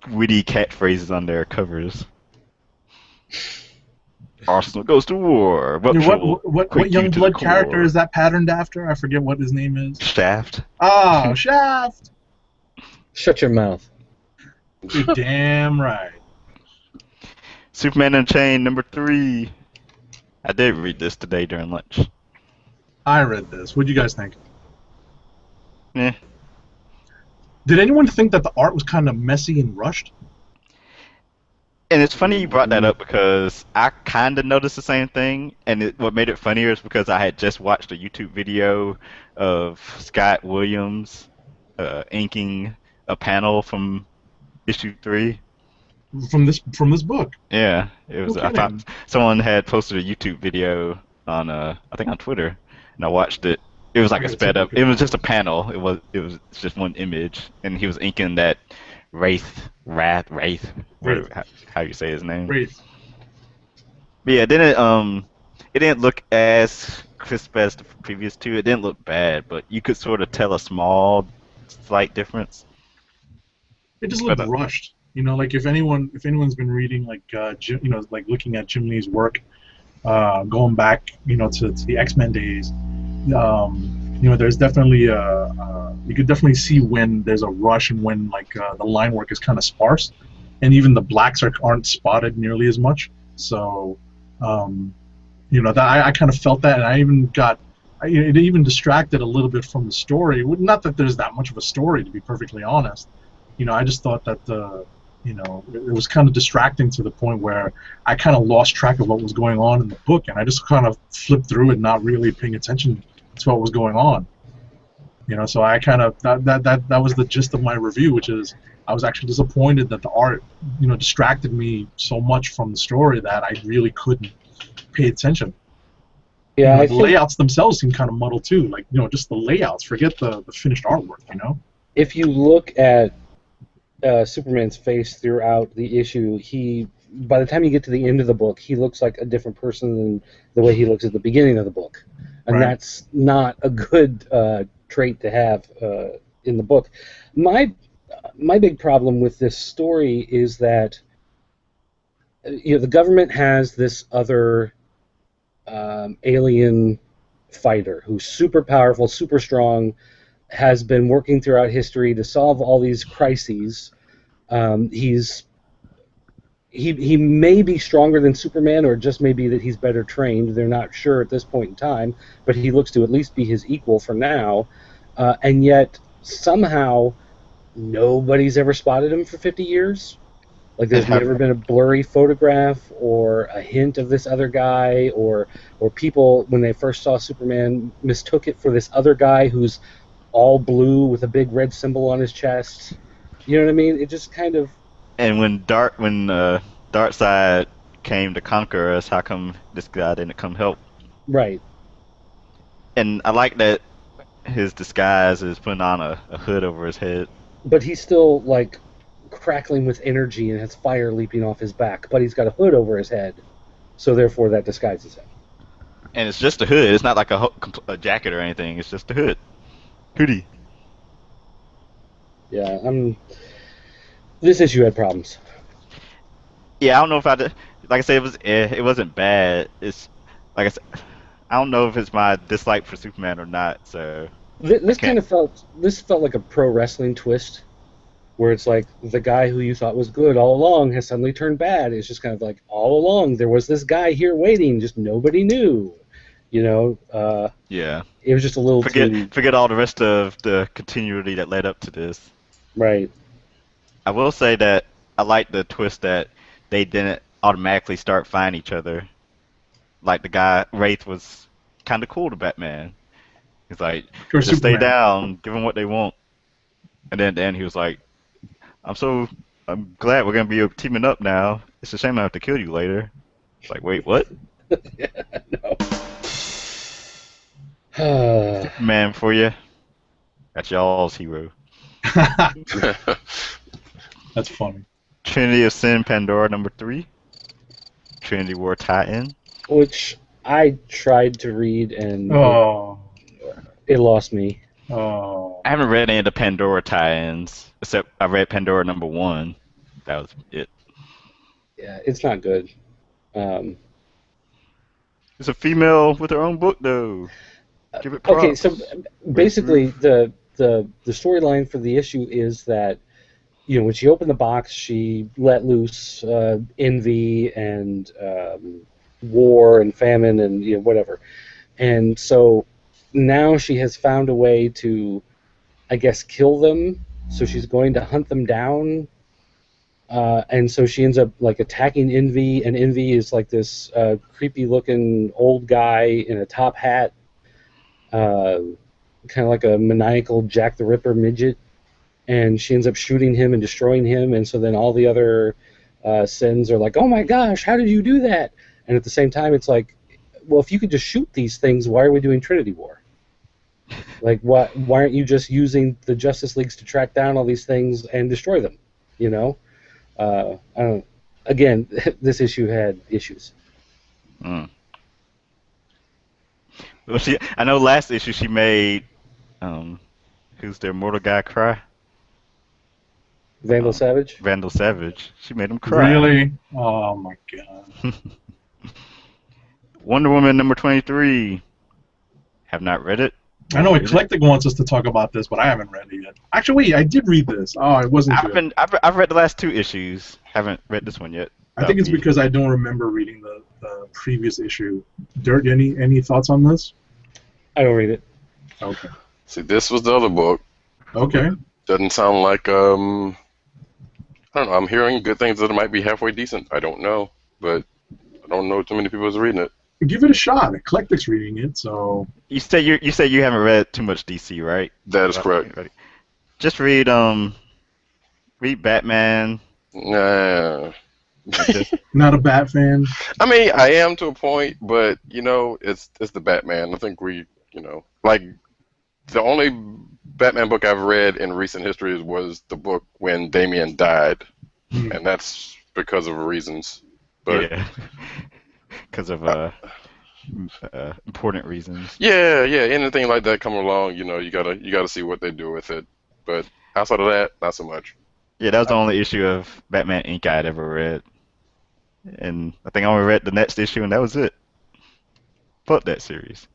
witty catchphrases on their covers. Arsenal goes to war. What young blood character is that patterned after? I forget what his name is. Shaft. Ah, Shaft. Shut your mouth. You're damn right. Superman Unchained number 3. I did read this today during lunch. I read this. What'd you guys think? Eh. Did anyone think that the art was kind of messy and rushed? And it's funny you brought that up because I kind of noticed the same thing. And what made it funnier is because I had just watched a YouTube video of Scott Williams inking a panel from issue 3. From this book. Yeah, it was. Okay. I found someone had posted a YouTube video on I think on Twitter, and I watched it. It was like a sped up. It was just a panel. It was just one image, and he was inking that Wraith, how you say his name. Wraith. But yeah, then it didn't look as crisp as the previous two. It didn't look bad, but you could sort of tell a slight difference. It just looked rushed. Like if anyone's been reading like like looking at Jim Lee's work, going back to the X-Men days, there's definitely you could definitely see when there's a rush and when like the line work is kind of sparse. and even the blacks aren't spotted nearly as much. So, that I kind of felt that, and I even it even distracted a little bit from the story. Not that there's that much of a story, to be perfectly honest. I just thought that it was kind of distracting to the point where I kind of lost track of what was going on in the book, and I just kind of flipped through it, not really paying attention to what was going on. So I kind of that was the gist of my review, which is I was actually disappointed that the art, distracted me so much from the story that I really couldn't pay attention. Yeah, I the think layouts themselves seem kind of muddled too. Like, just the layouts. Forget the finished artwork. if you look at Superman's face throughout the issue, by the time you get to the end of the book, he looks like a different person than the way he looks at the beginning of the book, and Right. that's not a good trait to have in the book. My big problem with this story is that the government has this other alien fighter who's super powerful, super strong, has been working throughout history to solve all these crises. He may be stronger than Superman, or just maybe that he's better trained. They're not sure at this point in time, but he looks to at least be his equal for now. And yet somehow nobody's ever spotted him for 50 years. Like, And there's never been a blurry photograph or a hint of this other guy, or people, when they first saw Superman, mistook it for this other guy who's all blue with a big red symbol on his chest. You know what I mean? It just kind of... when Darkseid came to conquer us, how come this guy didn't come help? Right. And I like that his disguise is putting on a hood over his head. But he's still, like, crackling with energy and has fire leaping off his back, but he's got a hood over his head, so therefore that disguises him. And it's just a hood. It's not like a jacket or anything. It's just a hood. Hoodie. Yeah, this issue had problems. Yeah, I don't know if I did. Like I said, it wasn't bad. It's like I said, I don't know if it's my dislike for Superman or not. So I This can't. kind of felt like a pro wrestling twist, where it's like the guy who you thought was good all along has suddenly turned bad. It's just kind of like all along there was this guy here waiting, just nobody knew. Yeah. It was just a little too Forget all the rest of the continuity that led up to this. right. I will say that I like the twist that they didn't automatically start fighting each other. Like the guy Wraith was kind of cool to Batman. He's like, Or just stay Superman. down, give him what they want. And then he was like, I'm glad we're gonna be teaming up now. It's a shame I have to kill you later. It's like, wait, what? No. Superman for you. That's y'all's hero. That's funny. Trinity of Sin Pandora #3. Trinity War tie-in. Which I tried to read and Oh. it lost me. Oh. I haven't read any of the Pandora tie-ins, except I read Pandora #1. That was it. Yeah, it's not good. Um, It's a female with her own book, though. Give it okay, props. so basically the storyline for the issue is that when she opened the box, she let loose envy and war and famine and whatever, and so now she has found a way to, I guess, kill them. So she's going to hunt them down, and so she ends up like attacking Envy, and Envy is like this creepy-looking old guy in a top hat, kind of like a maniacal Jack the Ripper midget, and she ends up shooting him and destroying him, and so then all the other sins are like, oh my gosh, how did you do that? And at the same time, it's like, well, if you could just shoot these things, why are we doing Trinity War? Like, why aren't you just using the Justice Leagues to track down all these things and destroy them? I don't. Again, this issue had issues. Mm. Well, I know last issue she made, who's their mortal guy cry? Vandal Savage. Vandal Savage. She made him cry. Really? Oh my god. Wonder Woman #23. Have not read it. I know Wanna read it? Eclectic wants us to talk about this, but I haven't read it yet. Actually, wait, I did read this. Oh, it wasn't good. I've read the last two issues. Haven't read this one yet. I That'll think it's be because I don't remember reading the previous issue. Dirt, any thoughts on this? I don't read it. Okay. See, this was the other book. Okay. Doesn't sound like I don't know. I'm hearing good things that it might be halfway decent. I don't know, but I don't know too many people is reading it. Give it a shot. Eclectic's reading it, so you say you haven't read too much DC, right? That is correct. Just read Batman. Nah. Just, not a Bat fan. I mean, I am to a point, but it's the Batman. I think like the only Batman book I've read in recent history was the book when Damian died, and that's because of reasons. But yeah, because of important reasons. yeah, anything like that come along, you gotta see what they do with it. But outside of that, not so much. Yeah, that was the only issue of Batman Inc. I'd ever read, and I think I only read the next issue, and that was it. Fuck that series.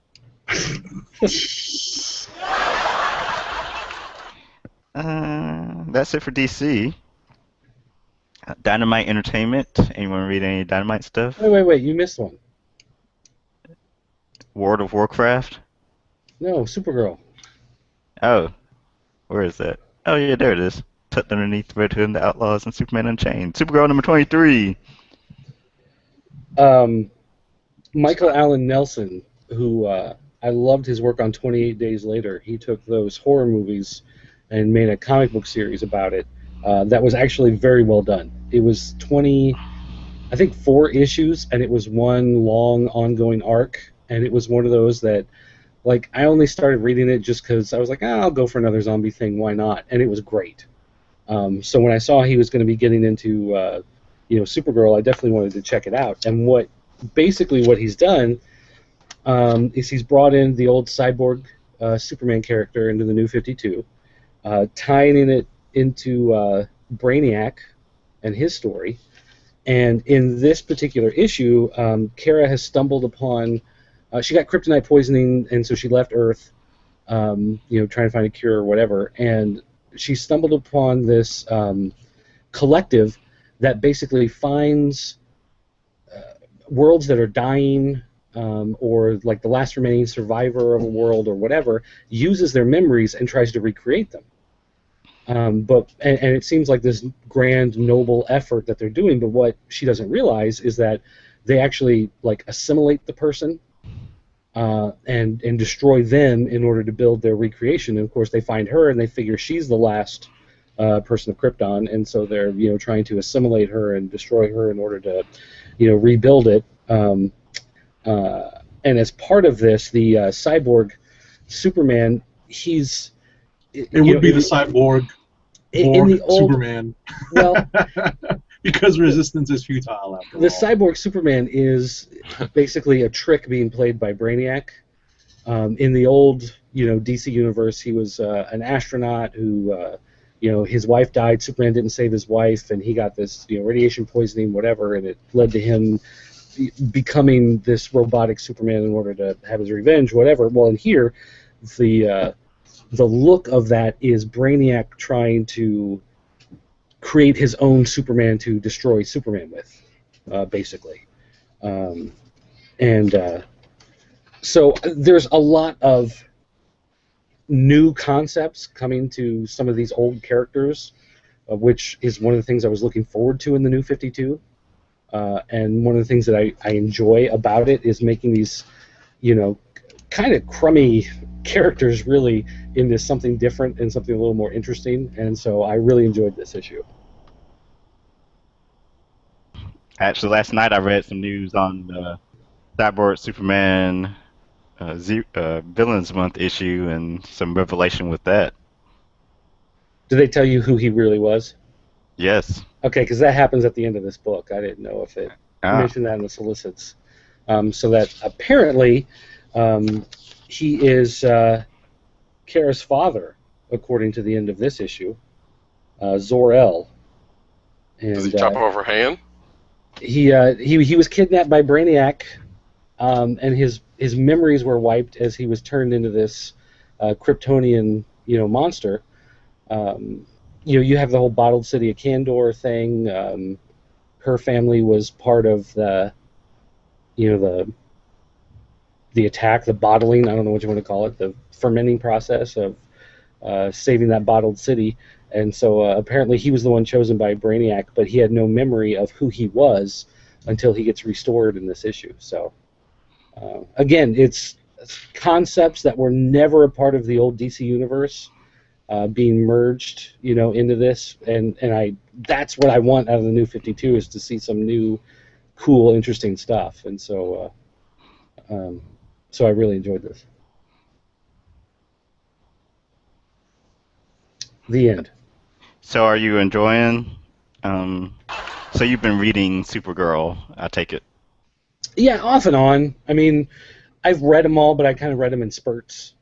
That's it for DC. Dynamite Entertainment. Anyone read any Dynamite stuff? Wait, you missed one. World of Warcraft. No, Supergirl. Oh, where is that? Oh yeah, there it is. Tucked underneath Red Hood and the Outlaws and Superman Unchained. Supergirl number 23. Michael Allen Nelson, who I loved his work on 28 Days Later. He took those horror movies and made a comic book series about it. That was actually very well done. It was 4 issues, and it was one long ongoing arc. And it was one of those that, like, I only started reading it just because I was like, I'll go for another zombie thing, why not? And it was great. So when I saw he was going to be getting into, Supergirl, I definitely wanted to check it out. And what he's done is he's brought in the old cyborg Superman character into the New 52, tying it into Brainiac and his story. And in this particular issue, Kara has stumbled upon. She got kryptonite poisoning, and so she left Earth, trying to find a cure or whatever. And she stumbled upon this collective that basically finds worlds that are dying, or like the last remaining survivor of a world or whatever, uses their memories and tries to recreate them. And it seems like this grand, noble effort that they're doing, but what she doesn't realize is that they actually assimilate the person and destroy them in order to build their recreation. And of course, they find her and they figure she's the last person of Krypton, and so they're trying to assimilate her and destroy her in order to rebuild it. And as part of this, the cyborg Superman, it would be the cyborg in the old Superman. Well, because resistance is futile after the all. cyborg Superman is basically a trick being played by Brainiac. In the old DC universe, he was an astronaut who his wife died. Superman didn't save his wife, and he got this radiation poisoning, whatever, and it led to him becoming this robotic Superman in order to have his revenge, whatever. Well, in here, the look of that is Brainiac trying to create his own Superman to destroy Superman with, basically. So there's a lot of new concepts coming to some of these old characters, which is one of the things I was looking forward to in the New 52. And one of the things that I enjoy about it is making these, kind of crummy characters really into something different and something a little more interesting. And so I really enjoyed this issue. Actually, last night I read some news on the Cyborg Superman Villains Month issue and some revelation with that. Did they tell you who he really was? Yes. Okay, because that happens at the end of this book. I didn't know if it mentioned that in the solicits. So that apparently he is Kara's father, according to the end of this issue, Zor-El. Does he chop off her hand? He was kidnapped by Brainiac, and his memories were wiped as he was turned into this Kryptonian, monster. You have the whole bottled city of Kandor thing. Her family was part of the attack, the bottling. I don't know what you want to call it, the fermenting process of saving that bottled city. And so apparently he was the one chosen by Brainiac, but he had no memory of who he was until he gets restored in this issue. So again, it's concepts that were never a part of the old DC universe being merged, into this, and that's what I want out of the new 52 is to see some new, cool, interesting stuff, and so I really enjoyed this. The end. So are you enjoying? Um, so you've been reading Supergirl, I take it. Yeah, off and on. I mean, I've read them all, but I kind of read them in spurts,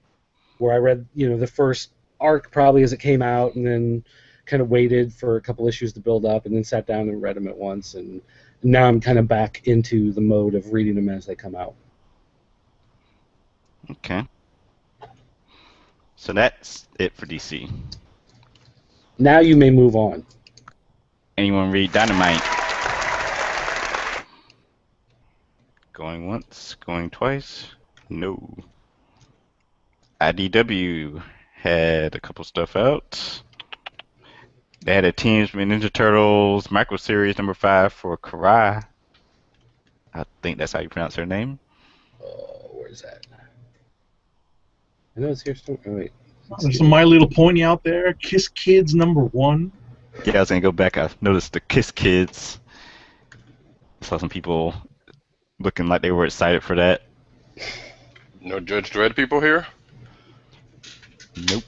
where I read, the first arc probably as it came out, and then kind of waited for a couple issues to build up, and then sat down and read them at once. And now I'm kind of back into the mode of reading them as they come out. Okay. So that's it for DC. Now you may move on. Anyone read Dynamite? Going once, going twice? No. IDW had a couple stuff out. They had a Teenage Mutant Ninja Turtles micro series number 5 for Karai. I think that's how you pronounce her name. Where's that? I know it's here. Oh, wait. There's some My Little Pony out there. Kiss Kids #1. Yeah, I was gonna go back. I noticed the Kiss Kids. I saw some people looking like they were excited for that. No Judge Dredd people here? Nope.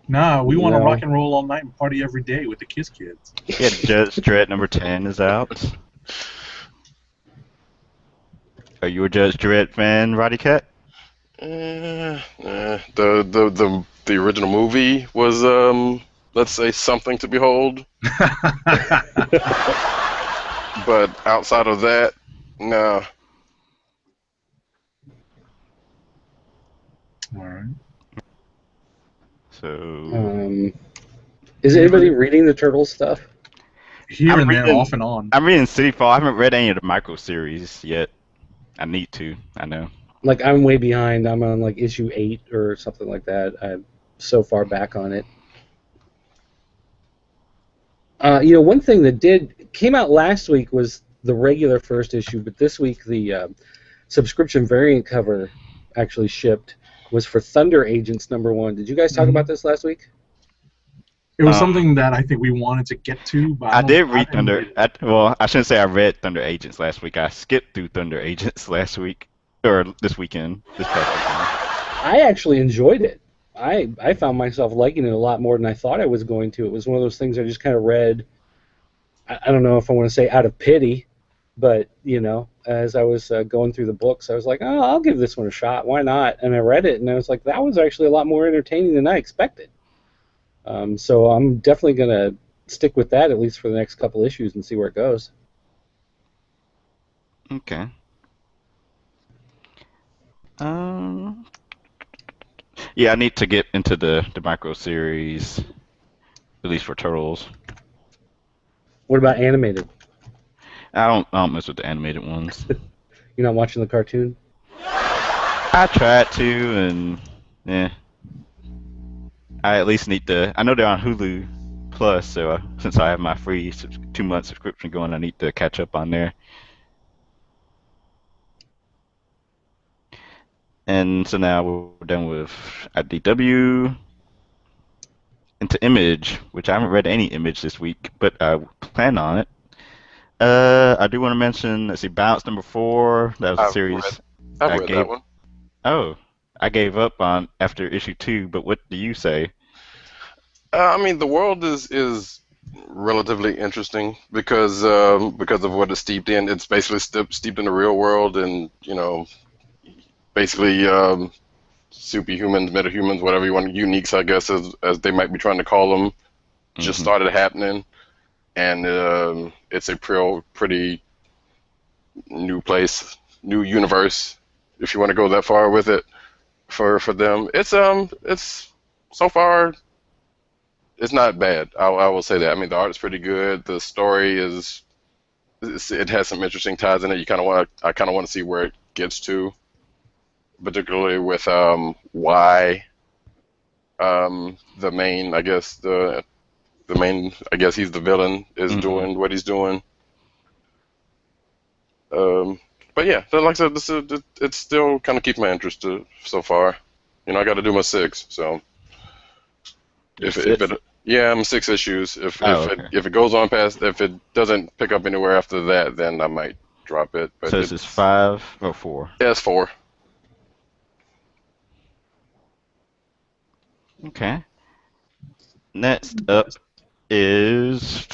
Nah, we want to No. rock and roll all night and party every day with the Kiss Kids. Yeah, Judge Dredd number 10 is out. Are you a Judge Dredd fan, Roddy Cat? The original movie was let's say something to behold, but outside of that, no. All right. So Is anybody reading the Turtles stuff? Here I'm and there, reading- off and on. I'm reading City Fall. I haven't read any of the micro series yet. I need to. I know. Like, I'm way behind. I'm on like issue 8 or something like that. I'm so far back on it. One thing that came out last week was the regular first issue, but this week the subscription variant cover actually shipped was for Thunder Agents #1. Did you guys talk about this last week? It was something that I think we wanted to get to, but I did read didn't Thunder. Well, I shouldn't say I read Thunder Agents last week. I skipped through Thunder Agents last week, or this weekend, this past weekend. I actually enjoyed it. I found myself liking it a lot more than I thought I was going to. It was one of those things I just kind of read. I don't know if I want to say out of pity, but as I was going through the books, I was like, oh, I'll give this one a shot. Why not? And I read it, and I was like, that was actually a lot more entertaining than I expected. So I'm definitely going to stick with that at least for the next couple issues and see where it goes. Okay. Yeah, I need to get into the micro series, at least for Turtles. What about animated? I don't mess with the animated ones. You're not watching the cartoon? I tried to, and I at least need to. I know they're on Hulu Plus, so since I have my free 2-month subscription going, I need to catch up on there. And so now we're done with IDW. Into Image, which I haven't read any Image this week, but I plan on it. I do want to mention, let's see, Bounce #4. That was a series I've read that one. Oh, I gave up on after issue 2, but what do you say? I mean, the world is relatively interesting because of what it's steeped in. It's basically steeped in the real world, and basically superhumans, metahumans, whatever you want, uniques, I guess, as they might be trying to call them, just started happening, and it's a pretty new place, new universe, if you want to go that far with it, for them. It's so far it's not bad. I will say that. I mean, the art is pretty good. The story it has some interesting ties in it. I kind of want to see where it gets to, particularly with why the main, I guess the main, I guess he's the villain, is Hmm. doing what he's doing. Um, but yeah, so like I said, it's still kind of keeps my interest so far. I got to do my six, so You're if six. it yeah, I'm six issues. Oh, okay. If it goes on past, if it doesn't pick up anywhere after that, then I might drop it. But So this is 5 or 4. yeah, it's four. Okay. Next up is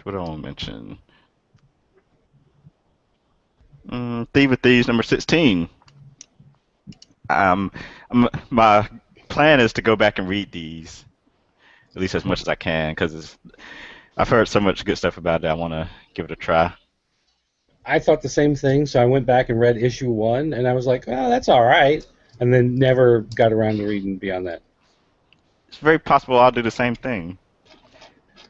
what do I want to mention? Thief of Thieves number 16. Um, my plan is to go back and read these at least as much as I can because I've heard so much good stuff about it. I want to give it a try. I thought the same thing, so I went back and read issue 1, and I was like, oh, that's all right, and then never got around to reading beyond that. It's very possible I'll do the same thing.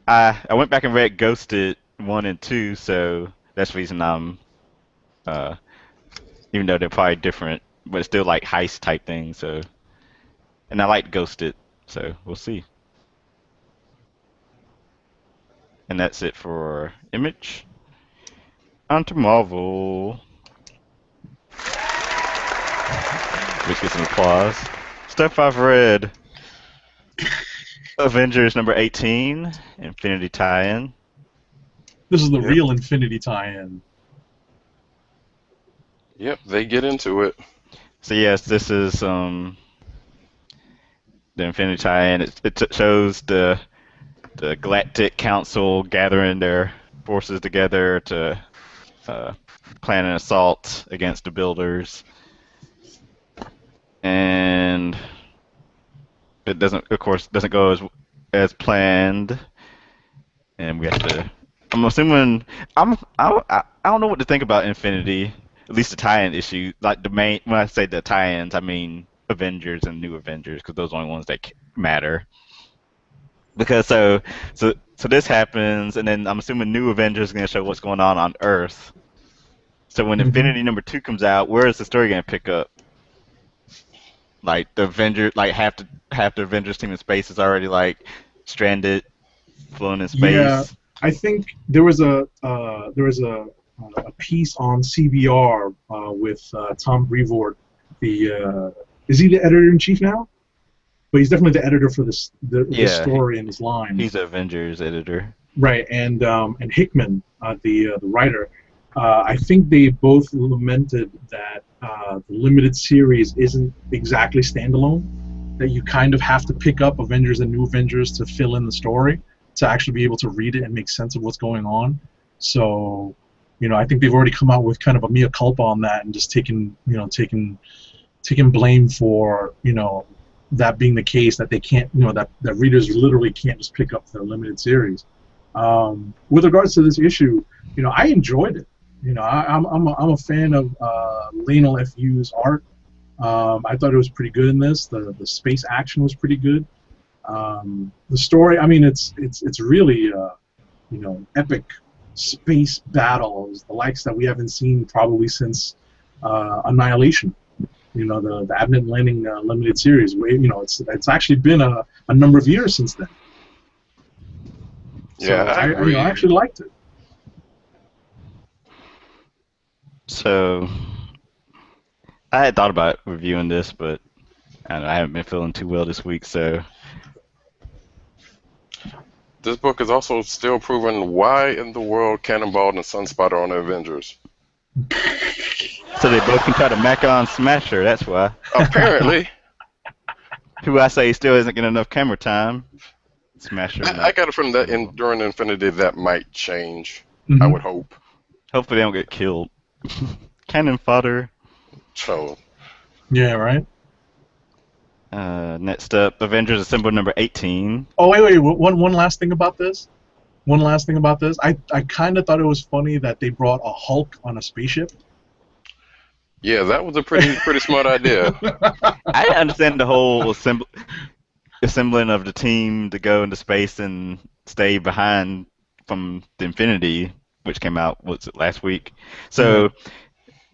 I went back and read Ghosted 1 and 2, so that's the reason I'm uh, even though they're probably different, but it's still like heist type thing. So, and I like Ghosted, so we'll see. And that's it for Image. On to Marvel, which gets some applause. Stuff I've read: Avengers number 18, Infinity tie-in. This is the Yep, real Infinity tie-in. yep, they get into it. So yes, this is the Infinity tie-in. It shows the Galactic Council gathering their forces together to uh, plan an assault against the builders, and it doesn't, of course, doesn't go as planned, and we have to. I'm assuming I don't know what to think about Infinity, at least the tie-in issue. Like the main, when I say the tie-ins, I mean Avengers and New Avengers because those are the only ones that matter. Because so this happens, and then I'm assuming New Avengers is gonna show what's going on Earth. So when Hmm. Infinity number 2 comes out, where is the story gonna pick up? Like the Avengers, like half the Avengers team in space is already like stranded, flown in Yeah, space. I think there was a piece on CBR with Tom Brevoort. Is he the editor in chief now? But he's definitely the editor for this Yeah, story and this line. he's the Avengers editor. Right, and Hickman, the writer, I think they both lamented that the limited series isn't exactly standalone. That you kind of have to pick up Avengers and New Avengers to fill in the story to actually be able to read it and make sense of what's going on. So, I think they've already come out with kind of a mea culpa on that and just taking blame for that being the case, that they can't, that readers literally can't just pick up the limited series. With regards to this issue, I enjoyed it. I'm a fan of Lionel Fu's art. I thought it was pretty good in this. The space action was pretty good. The story, I mean, it's really epic space battles, the likes that we haven't seen probably since Annihilation. The Abnett Landing limited series. Where, it's actually been a number of years since then. Yeah, So I I agree. actually liked it. So I had thought about reviewing this, but I haven't been feeling too well this week. This book is also still proving why in the world Cannonball and Sunspot are on the Avengers. So they both can try to Mac on Smasher. That's why. Apparently, Who I say still isn't getting enough camera time. Smasher I might. got it from that during Infinity that might change. I Hmm. would hope. Hopefully they don't get killed. Cannon fodder. So Yeah, right. Next up, Avengers Assemble number 18. Oh, wait. One last thing about this. One last thing about this. I kind of thought it was funny that they brought a Hulk on a spaceship. Yeah, that was a pretty smart idea. I understand the whole assembling of the team to go into space and stay behind from the Infinity, which came out was it last week. Yeah. So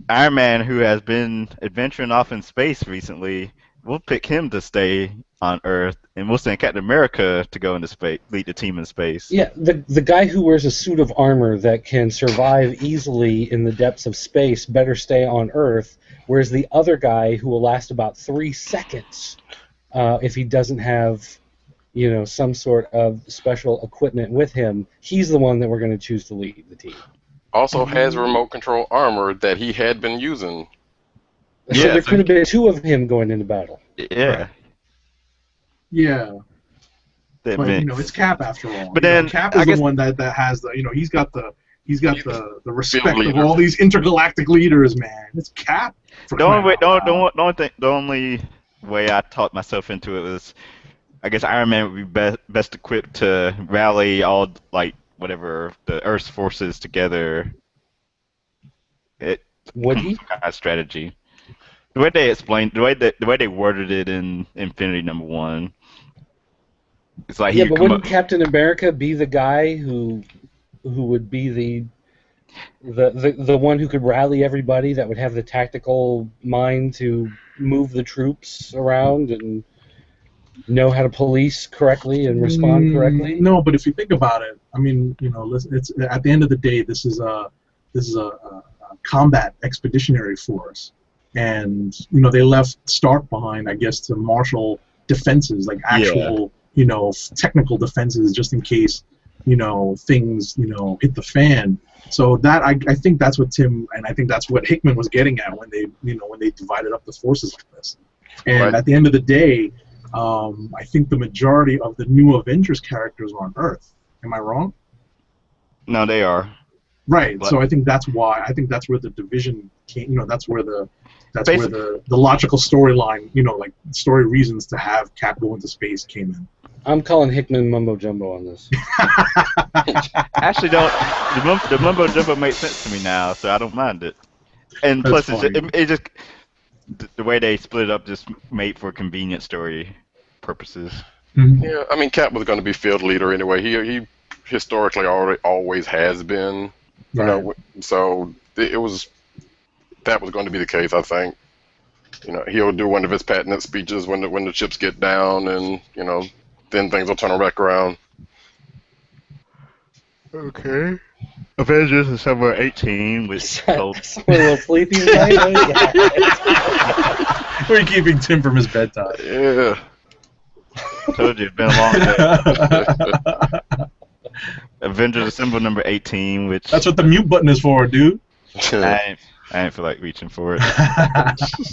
Iron Man, who has been adventuring off in space recently, we'll pick him to stay on Earth, and we'll send Captain America to go into space, lead the team in space. Yeah, the guy who wears a suit of armor that can survive easily in the depths of space better stay on Earth, whereas the other guy who will last about 3 seconds if he doesn't have, some sort of special equipment with him, he's the one that we're going to choose to lead the team. Also has remote control armor that he had been using. So Yeah, there so could have been 2 of him going into battle. Yeah. Right. Yeah. That But meant- it's Cap after all. But You know, then, Cap I is guess- the one that has the he's got the respect of leader. all these intergalactic leaders, man. It's Cap. For The only way, crying out loud. the only way I talked myself into it was, I guess Iron Man would be best equipped to rally all whatever the Earth's forces together. It Would he? some kind of strategy. The way they explained, the way they worded it in Infinity #1, it's like Yeah, he but come wouldn't up. Captain America be the guy who would be the one who could rally everybody, that would have the tactical mind to move the troops around and know how to police correctly and respond correctly? No, but if you think about it, I mean, it's at the end of the day, this is a combat expeditionary force, and they left Stark behind, I guess, to marshal defenses, like actual, technical defenses, just in case, things, hit the fan. So that I think that's what Tim and I think that's what Hickman was getting at when they divided up the forces like this. And Right. at the end of the day, I think the majority of the new Avengers characters are on Earth. Am I wrong? No, they are. Right. But- So I think that's why. I think that's where the division came. That's where the Basically- the logical storyline. Like story reasons to have Cap go into space came in. I'm calling Hickman mumbo jumbo on this. Actually, the mumbo jumbo makes sense to me now, so I don't mind it. And That's plus, funny. it just the way they split it up just made for convenient story purposes. Yeah, I mean, Cap was going to be field leader anyway. He historically always has been. So it was that was going to be the case, I think. He'll do one of his patented speeches when the chips get down, and then things will turn back around. Okay. Avengers is number 18, which told I'm a little sleepy tonight. We're keeping Tim from his bedtime. Yeah. told you it's been a long day. Avengers Assemble number 18, which That's what the mute button is for, dude. I didn't feel like reaching for it.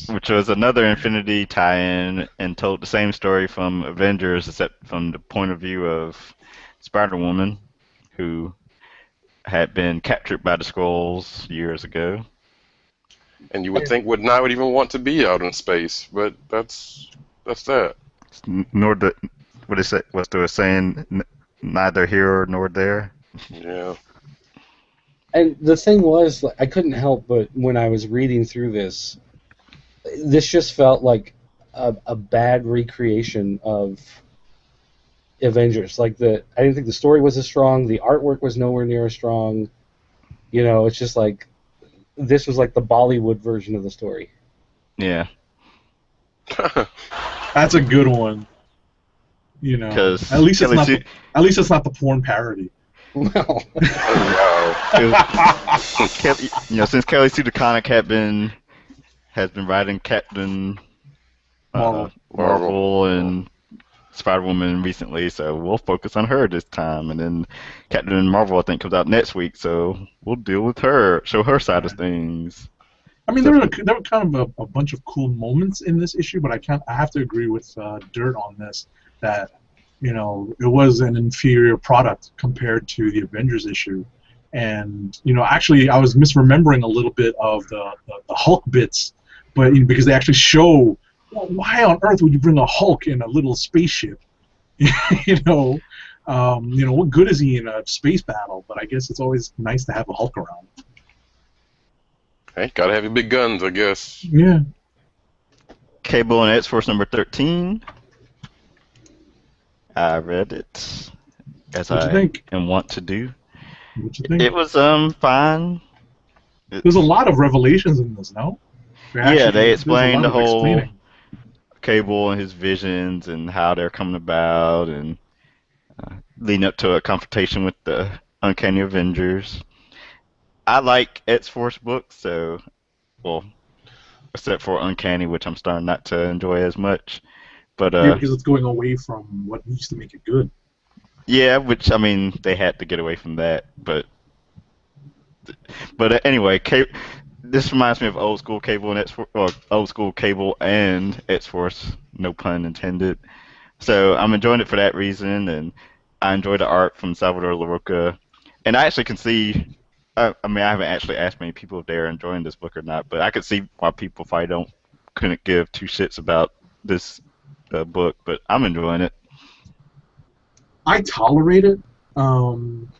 Which was another Infinity tie-in and told the same story from Avengers, except from the point of view of Spider-Woman, who had been captured by the Skrulls years ago. And you would think would not even want to be out in space, but that's that. Nor the what they were saying, neither here nor there. Yeah. And the thing was, I couldn't help but when I was reading through this just felt like a bad recreation of Avengers. I didn't think the story was as strong. The artwork was nowhere near as strong. It's just like this was like the Bollywood version of the story. Yeah. That's a good one. 'Cause at least Kelly it's not the porn parody. Well, Wow. Since Kelly Sue DeConnick has been writing Captain Marvel and Spider-Woman recently, so we'll focus on her this time. And then Captain Marvel, I think, comes out next week, so we'll deal with her, show her side of things. I mean, there were kind of a bunch of cool moments in this issue, but I have to agree with Dirt on this that it was an inferior product compared to the Avengers issue, and actually I was misremembering a little bit of the Hulk bits, but because they actually show why on earth would you bring a Hulk in a little spaceship? What good is he in a space battle? But I guess it's always nice to have a Hulk around. Hey, gotta have your big guns, I guess. Yeah. Cable and X-Force number 13. I read it as What you I think? am wont to do. What you think? It was fine. There's a It's lot of revelations in this, no? yeah, they There's a explained lot the of whole explaining. Cable and his visions and how they're coming about and leading up to a confrontation with the Uncanny Avengers. I like X-Force books, so well, except for Uncanny, which I'm starting not to enjoy as much. But Yeah, because it's going away from what used to make it good. yeah, which I mean they had to get away from that. But anyway, this reminds me of old school Cable and X or old school Cable and X Force, no pun intended. So I'm enjoying it for that reason, and I enjoy the art from Salvador Larroca, and I actually can see. I mean, I haven't actually asked many people if they're enjoying this book or not, but I could see why people probably don't couldn't give two shits about this book. But I'm enjoying it. I tolerate it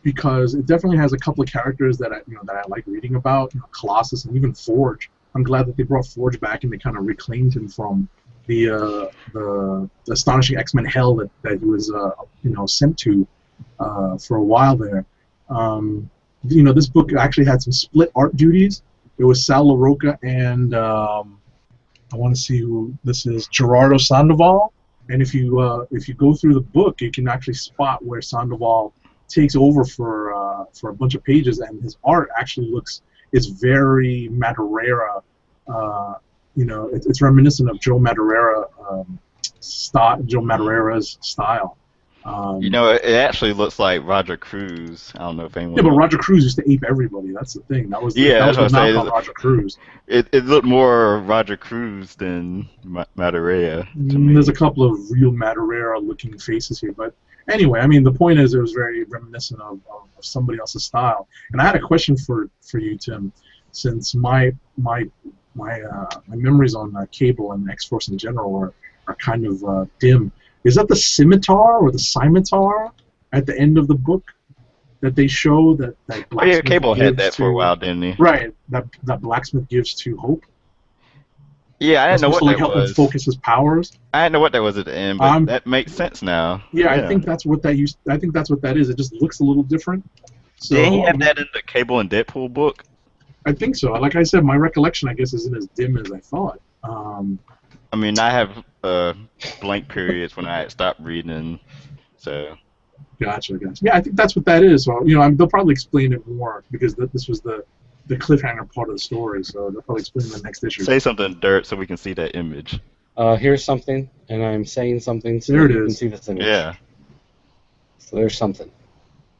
because it definitely has a couple of characters that I like reading about. Colossus and even Forge. I'm glad that they brought Forge back and they kind of reclaimed him from the astonishing X-Men hell that he was sent to for a while there. This book actually had some split art duties. It was Sal LaRocca and I want to see who this is, Gerardo Sandoval. And if you go through the book, you can actually spot where Sandoval takes over for a bunch of pages, and his art actually is very Madureira. It's reminiscent of Joe Madureira Joe Madureira's style. It actually looks like Roger Cruz. I don't know if Yeah, but anyone. Roger Cruz used to ape everybody. That's the thing. Yeah, That that's was the what I knock say. on Roger Cruz. It looked more Roger Cruz than Madureira to me. There's a couple of real Madureira-looking faces here, but anyway, I mean, the point is, it was very reminiscent of somebody else's style. And I had a question for you, Tim, since my memories on Cable and X-Force in general are kind of dim. Is that the scimitar or the scimitar at the end of the book that they show that Oh yeah, Blacksmith Cable had gives that for a to while, didn't he? right that Blacksmith gives to Hope? Yeah, I didn't That's know supposed to what like that help him was. focus his powers. I didn't know what that was at the end, but Um, that makes sense now. Yeah, I Yeah. think that's what I think that's what that is. It just looks a little different. Didn't he So have that in the Cable and Deadpool book? I think so. Like I said, my recollection, I guess, isn't as dim as I thought. I mean, I have blank periods when I had stopped reading, so Gotcha. Yeah, I think that's what that is. So they'll probably explain it more because this was the cliffhanger part of the story. So they'll probably explain the next issue. say something dirt so we can see that image. Here's something, and I'm saying something so There it you can is. see this image. Yeah. So there's something.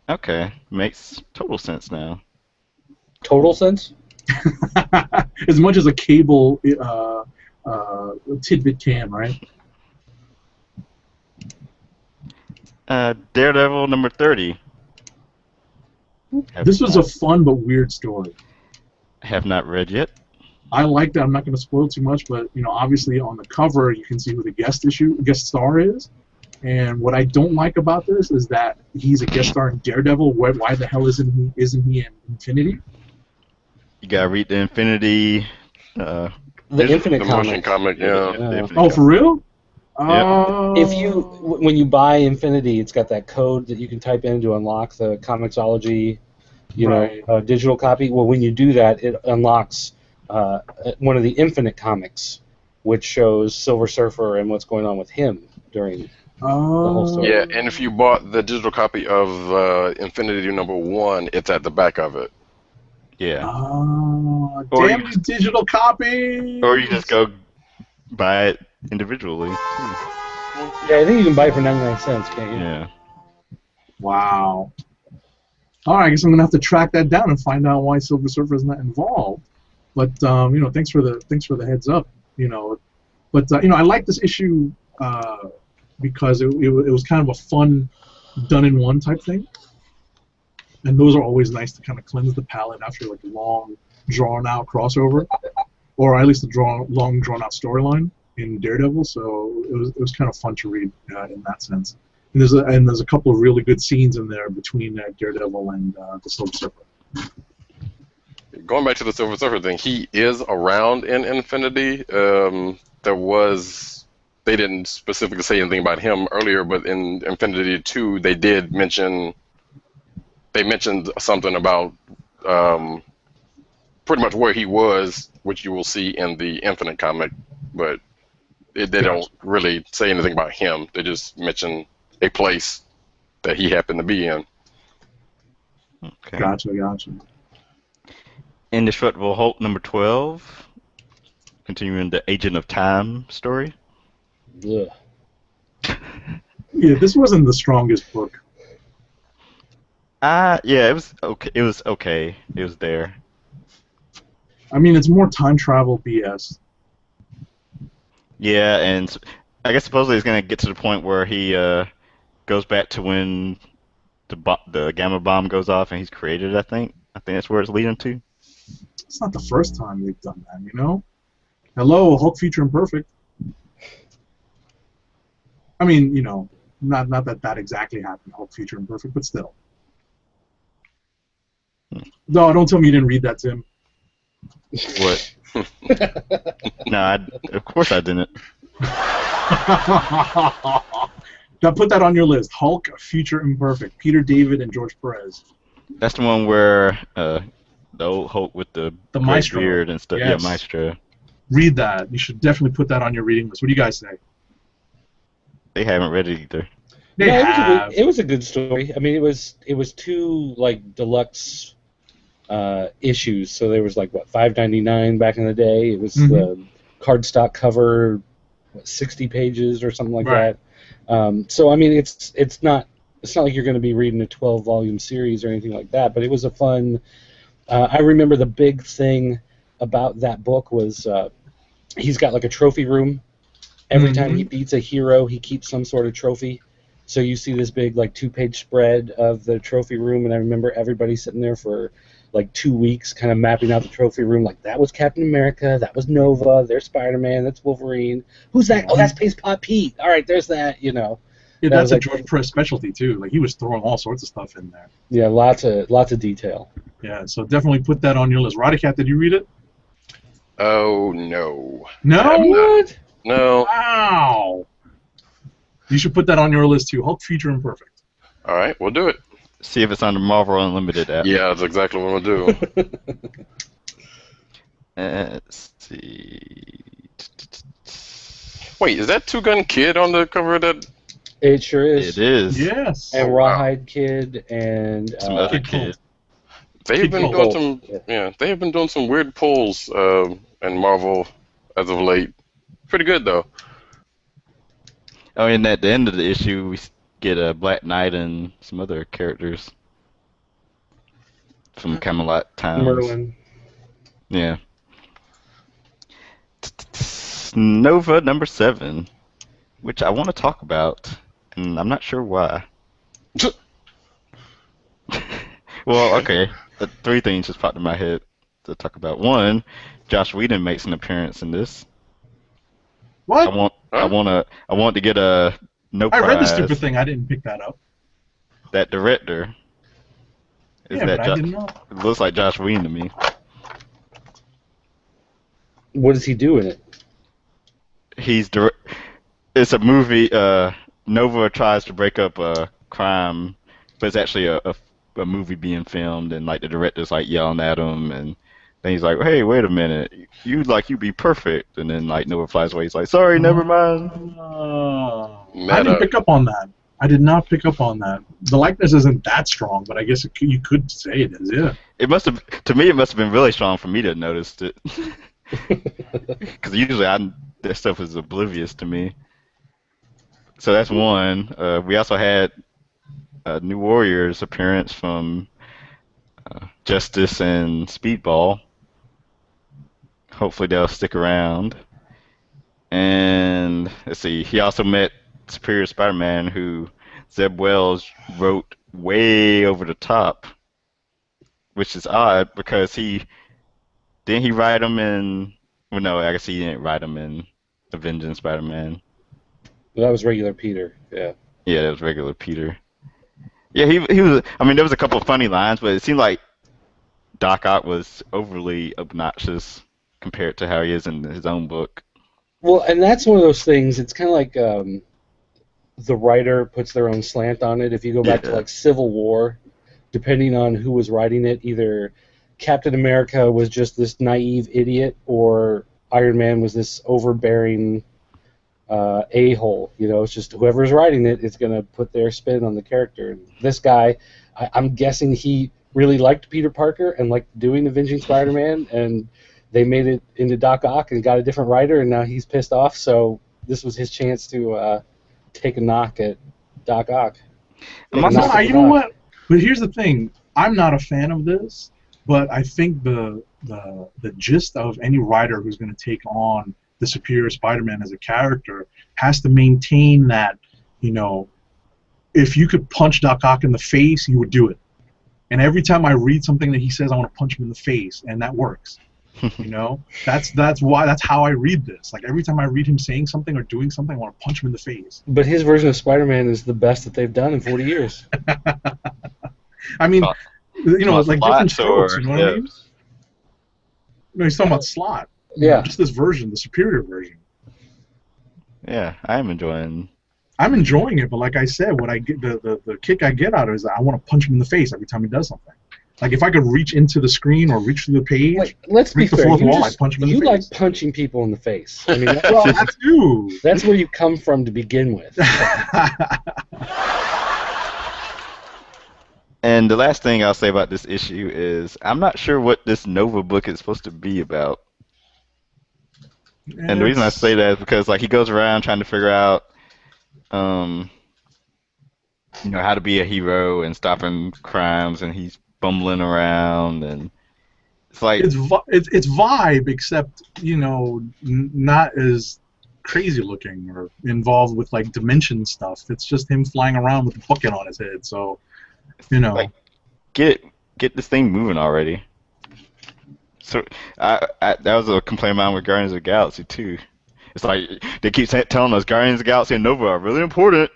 Okay. Makes total sense now. Total sense? As much as a Cable tidbit can, right? Daredevil number 30. This was a fun but weird story. Have not read yet. I liked it. I'm not going to spoil too much, but Mm-hmm. obviously on the cover you can see who the guest star is. And what I don't like about this is that he's a guest star in Daredevil. Why the hell isn't he in Infinity? You gotta read the Infinity. The Digital- Infinite The motion comic. comic, yeah. the Yeah. Infinite Oh, for comic. real? If when you buy Infinity, it's got that code that you can type in to unlock the Comixology, Right. digital copy. Well, when you do that, it unlocks one of the Infinite comics, which shows Silver Surfer and what's going on with him during. whole story. Yeah, and if you bought the digital copy of Infinity number 1, it's at the back of it. Yeah. Damn you, digital copy! Or you just go buy it individually. Yeah, I think you can buy it for 99 cents, can't you? Yeah. Wow. All right, I guess I'm gonna have to track that down and find out why Silver Surfer is not involved. But thanks for the heads up. But I like this issue because it was kind of a fun, done in one type thing. And those are always nice to kind of cleanse the palate after like a long, drawn out crossover, or at least a long drawn out storyline in Daredevil. So it was kind of fun to read in that sense. And there's a couple of really good scenes in there between Daredevil and the Silver Surfer. going back to the Silver Surfer thing, he is around in Infinity. There was they didn't specifically say anything about him earlier, but in Infinity 2, they mentioned something about um, pretty much where he was, which you will see in the Infinite comic, but they don't Gotcha. really say anything about him. They just mention a place that he happened to be in. Okay. Gotcha. Indestructible Hulk number 12. Continuing the Agent of Time story. Ugh. Yeah, this wasn't the strongest book. Yeah, it was okay. It was okay. It was there. I mean, it's more time travel BS. Yeah, and I guess supposedly it's gonna get to the point where he goes back to when the gamma bomb goes off and he's created. I think that's where it's leading to. It's not the first time they've done that, you know? Hello, Hulk Future Imperfect. I mean, you know, not that exactly happened, Hulk Future Imperfect, but still. No, don't tell me you didn't read that, Tim. What? No, of course I didn't. Now put that on your list. Hulk Future Imperfect. Peter David and George Perez. That's the one where the old Hulk with the The gray Maestro. beard and stuff. Yes. Yeah, Maestro. Read that. You should definitely put that on your reading list. What do you guys say? They haven't read it either. They No, have. it was a good story. I mean, it was two like deluxe issues. So there was like what $5.99 back in the day. It was the cardstock cover, 60 pages or something like Right. that. So I mean, it's not like you're going to be reading a 12-volume series or anything like that. But it was a fun. I remember the big thing about that book was he's got like a trophy room. Every time he beats a hero, he keeps some sort of trophy. So you see this big like 2-page spread of the trophy room, and I remember everybody sitting there for like 2 weeks kind of mapping out the trophy room. Like, that was Captain America, that was Nova, there's Spider-Man, that's Wolverine. Who's that? Oh, that's Pace Pot Pete. All right, there's that, you know. Yeah, That that's was a like- George Perez specialty too. Like, he was throwing all sorts of stuff in there. Yeah, lots of detail. Yeah, so definitely put that on your list. Roddy Cat, did you read it? Oh no. No. What? No. Wow. You should put that on your list too. Hulk Future Imperfect. All right, we'll do it. See if it's on the Marvel Unlimited app. Yeah, that's exactly what we'll do. Let's see. Wait, is that Two Gun Kid on the cover of that? It sure is. It is. Yes. And Oh, wow. Rawhide Kid and Some other Kid kid. They've Kid been Colt. doing some, they have been doing some weird pulls in Marvel as of late. Pretty good though. Oh, and at the end of the issue, we get a Black Knight and some other characters from Camelot times. Merlin. Yeah. Nova number 7, which I want to talk about, and I'm not sure why. Well, okay. The 3 things just popped in my head to talk about. One, Josh Whedon makes an appearance in this. What? I want to get a no I prize. read the stupid thing. I didn't pick that up. That director. Is Yeah, that but I didn't know. It looks like Josh Whedon to me. What does he do in it? It's a movie. Nova tries to break up a crime, but it's actually a movie being filmed, and like the director's like yelling at him, and then he's like, "Hey, wait a minute, you'd be perfect," and then like Nova flies away. He's like, "Sorry, never mind." I Meta. didn't pick up on that. I did not pick up on that. The likeness isn't that strong, but I guess you could say it is. Yeah. It must have, to me, it must have been really strong for me to have noticed it, because usually that stuff is oblivious to me. So that's one. We also had New Warriors appearance from Justice and Speedball. Hopefully they'll stick around. And let's see, he also met Superior Spider-Man, who Zeb Wells wrote way over the top, which is odd because didn't he write him in? Well, no, I guess he didn't write him in Avenging Spider-Man. That was regular Peter. Yeah. Yeah, that was regular Peter. Yeah, he was. I mean, there was a couple of funny lines, but it seemed like Doc Ock was overly obnoxious compared to how he is in his own book. Well, and that's one of those things. It's kind of like the writer puts their own slant on it. If you go back to Yeah. like Civil War, depending on who was writing it, either Captain America was just this naive idiot, or Iron Man was this overbearing a-hole. You know, it's just whoever's writing it is going to put their spin on the character. And this guy, I'm guessing he really liked Peter Parker and liked doing Avenging Spider-Man, and they made it into Doc Ock and got a different writer, and now he's pissed off. So this was his chance to take a knock at Doc Ock. I'm Take a also, knock at You the know Doc. what? But here's the thing. I'm not a fan of this, but I think the gist of any writer who's going to take on the Superior Spider-Man as a character has to maintain that, you know, if you could punch Doc Ock in the face, you would do it. And every time I read something that he says, I want to punch him in the face, and that works. You know, that's how I read this. Like every time I read him saying something or doing something, I want to punch him in the face. But his version of Spider-Man is the best that they've done in 40 years. I mean, you know, like different Slots or strokes. You know what I mean? No, he's talking about Slot. Yeah. Just this version, the superior version. yeah, I'm enjoying. I'm enjoying it, but like I said, what I get the kick I get out of it is that I want to punch him in the face every time he does something. Like if I could reach into the screen or reach through the page, Like, let's be reach the fair. fourth You, wall, just, I punch him in the you like face. punching people in the face. I mean, Well, that too. that's where you come from to begin with. And the last thing I'll say about this issue is I'm not sure what this Nova book is supposed to be about. And the reason I say that is because like he goes around trying to figure out, you know, how to be a hero and stopping crimes, and he's bumbling around, and it's like it's vibe, except you know, not as crazy looking or involved with like dimension stuff. It's just him flying around with a bucket on his head. So, you know, like get this thing moving already. So that was a complaint of mine with Guardians of the Galaxy too. It's like they keep telling us Guardians of the Galaxy and Nova are really important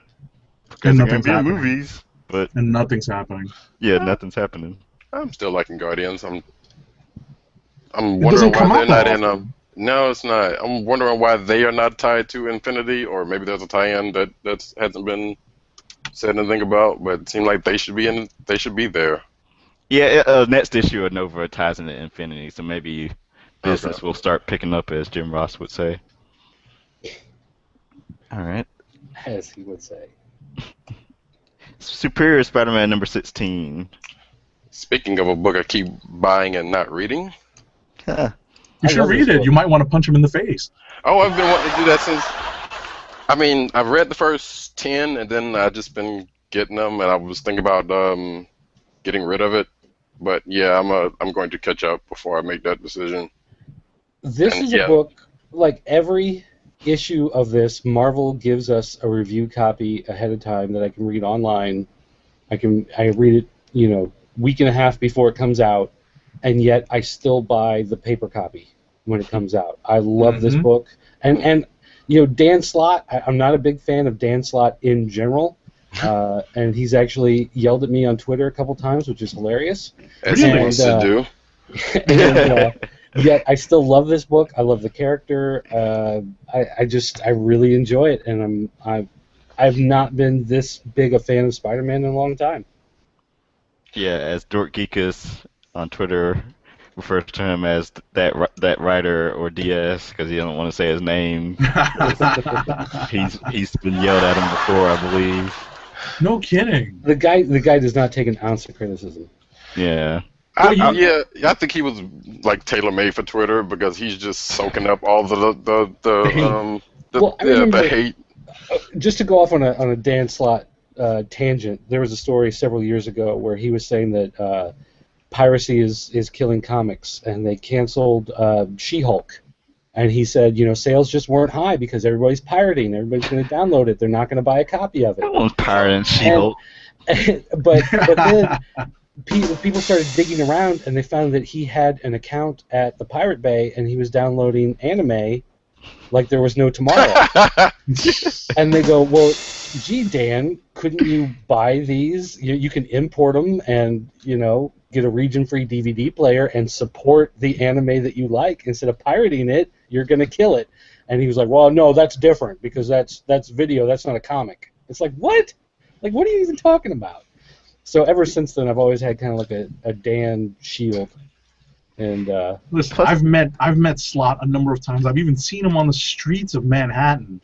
because And they're gonna nothing's be in happening. movies, but and nothing's happening. yeah, nothing's happening. I'm still liking Guardians. I'm It wondering doesn't come why out they're not that in often. No, it's not. I'm wondering why they are not tied to Infinity, or maybe there's a tie-in that hasn't been said anything about. But it seems like they should be in. They should be there. Yeah, next issue of Nova ties into Infinity, so maybe business Okay. will start picking up, as Jim Ross would say. All right. As he would say. Superior Spider-Man number 16. Speaking of a book I keep buying and not reading. Huh. You I should love read this it. book. You might want to punch him in the face. Oh, I've been wanting to do that since. I mean, I've read the first 10, and then I've just been getting them, and I was thinking about getting rid of it. But yeah, I'm going to catch up before I make that decision. This And is yeah. a book, like every issue of this, Marvel gives us a review copy ahead of time that I can read online. I read it, you know, week and a half before it comes out, and yet I still buy the paper copy when it comes out. I love this Mhm. book, and you know, Dan Slott. I'm not a big fan of Dan Slott in general, and he's actually yelled at me on Twitter a couple times, which is hilarious. As he And, wants to do. and, yet I still love this book. I love the character. I really enjoy it, and I've not been this big a fan of Spider-Man in a long time. Yeah, as Dork Geekus on Twitter refers to him as that writer or DS because he doesn't want to say his name. He's been yelled at him before, I believe. No kidding. The guy does not take an ounce of criticism. Yeah. Yeah, I think he was like tailor-made for Twitter because he's just soaking up all the Well, I remember- hate. Just to go off on a Dan Slott tangent, there was a story several years ago where he was saying that piracy is killing comics, and they canceled She-Hulk. And he said, you know, sales just weren't high because everybody's pirating. Everybody's going to download it. They're not going to buy a copy of it. No one's pirating She-Hulk. but then people started digging around, and they found that he had an account at the Pirate Bay, and he was downloading anime like there was no tomorrow. And they go, well, gee, Dan, couldn't you buy these? You can import them and, you know, get a region-free DVD player and support the anime that you like instead of pirating it. You're gonna kill it. And he was like, well, no, that's different because that's video. That's not a comic. It's like, what? Like, what are you even talking about? So ever since then, I've always had kind of like a Dan shield. And Listen, Plus, I've met Slot a number of times. I've even seen him on the streets of Manhattan.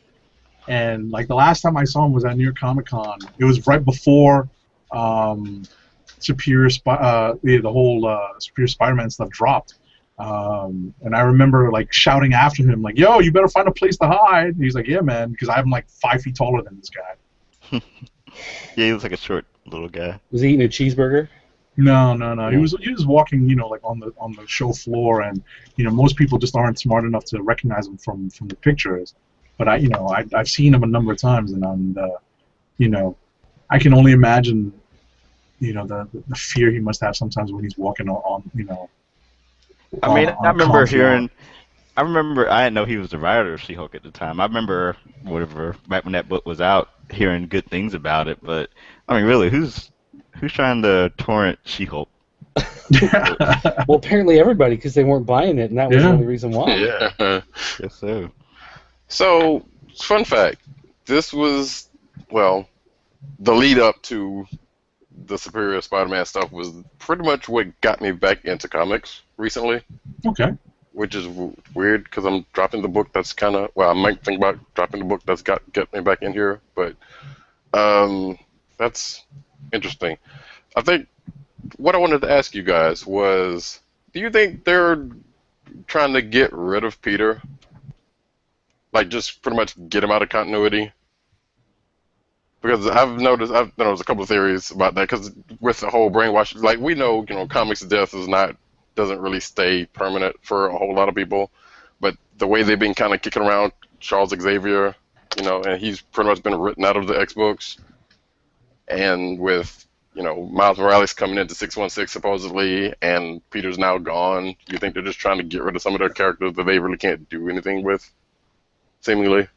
And like the last time I saw him was at New York Comic Con. It was right before the whole Superior Spider-Man stuff dropped. And I remember like shouting after him, like, "Yo, you better find a place to hide." And he's like, "Yeah, man," because I'm like 5 feet taller than this guy. yeah, he looks like a short little guy. was he eating a cheeseburger? No. He was walking, like on the show floor, and most people just aren't smart enough to recognize him from the pictures. But I've seen him a number of times, and I can only imagine, the fear he must have sometimes when he's walking I mean, on a con floor. I remember, I didn't know he was the writer of She-Hulk at the time. I remember, whatever, back when that book was out, hearing good things about it. But I mean, really, who's trying to torrent She-Hulk? Well, apparently everybody, because they weren't buying it, and that was the Yeah. only reason why. Yeah. Guess so. So, fun fact. This was, well, the lead up to the Superior Spider-Man stuff was pretty much what got me back into comics recently, Okay. which is weird because I'm dropping the book that's kind of, well, I might think about dropping the book that's get me back in here, but that's interesting. I think what I wanted to ask you guys was, do you think they're trying to get rid of Peter? Like, just pretty much get him out of continuity? Because I've noticed, there's a couple of theories about that. Because with the whole brainwash, like we know, comics death doesn't really stay permanent for a whole lot of people. But the way they've been kind of kicking around Charles Xavier, and he's pretty much been written out of the X books. And with Miles Morales coming into 616 supposedly, and Peter's now gone, you think they're just trying to get rid of some of their characters that they really can't do anything with, seemingly?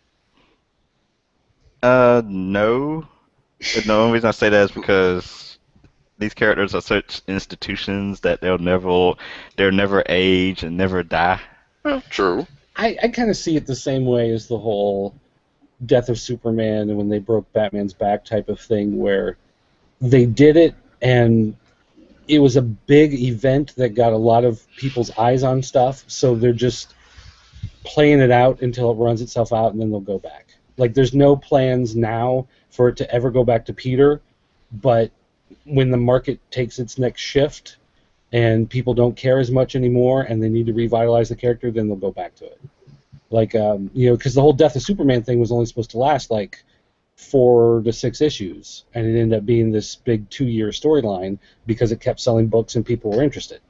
No. The only reason I say that is because these characters are such institutions that they'll never age and never die. Yeah, true. I kind of see it the same way as the whole death of Superman and when they broke Batman's back type of thing, where they did it and it was a big event that got a lot of people's eyes on stuff, so they're just playing it out until it runs itself out and then they'll go back. Like, there's no plans now for it to ever go back to Peter, but when the market takes its next shift and people don't care as much anymore and they need to revitalize the character, then they'll go back to it. Like, because the whole Death of Superman thing was only supposed to last like 4 to 6 issues, and it ended up being this big 2-year storyline because it kept selling books and people were interested.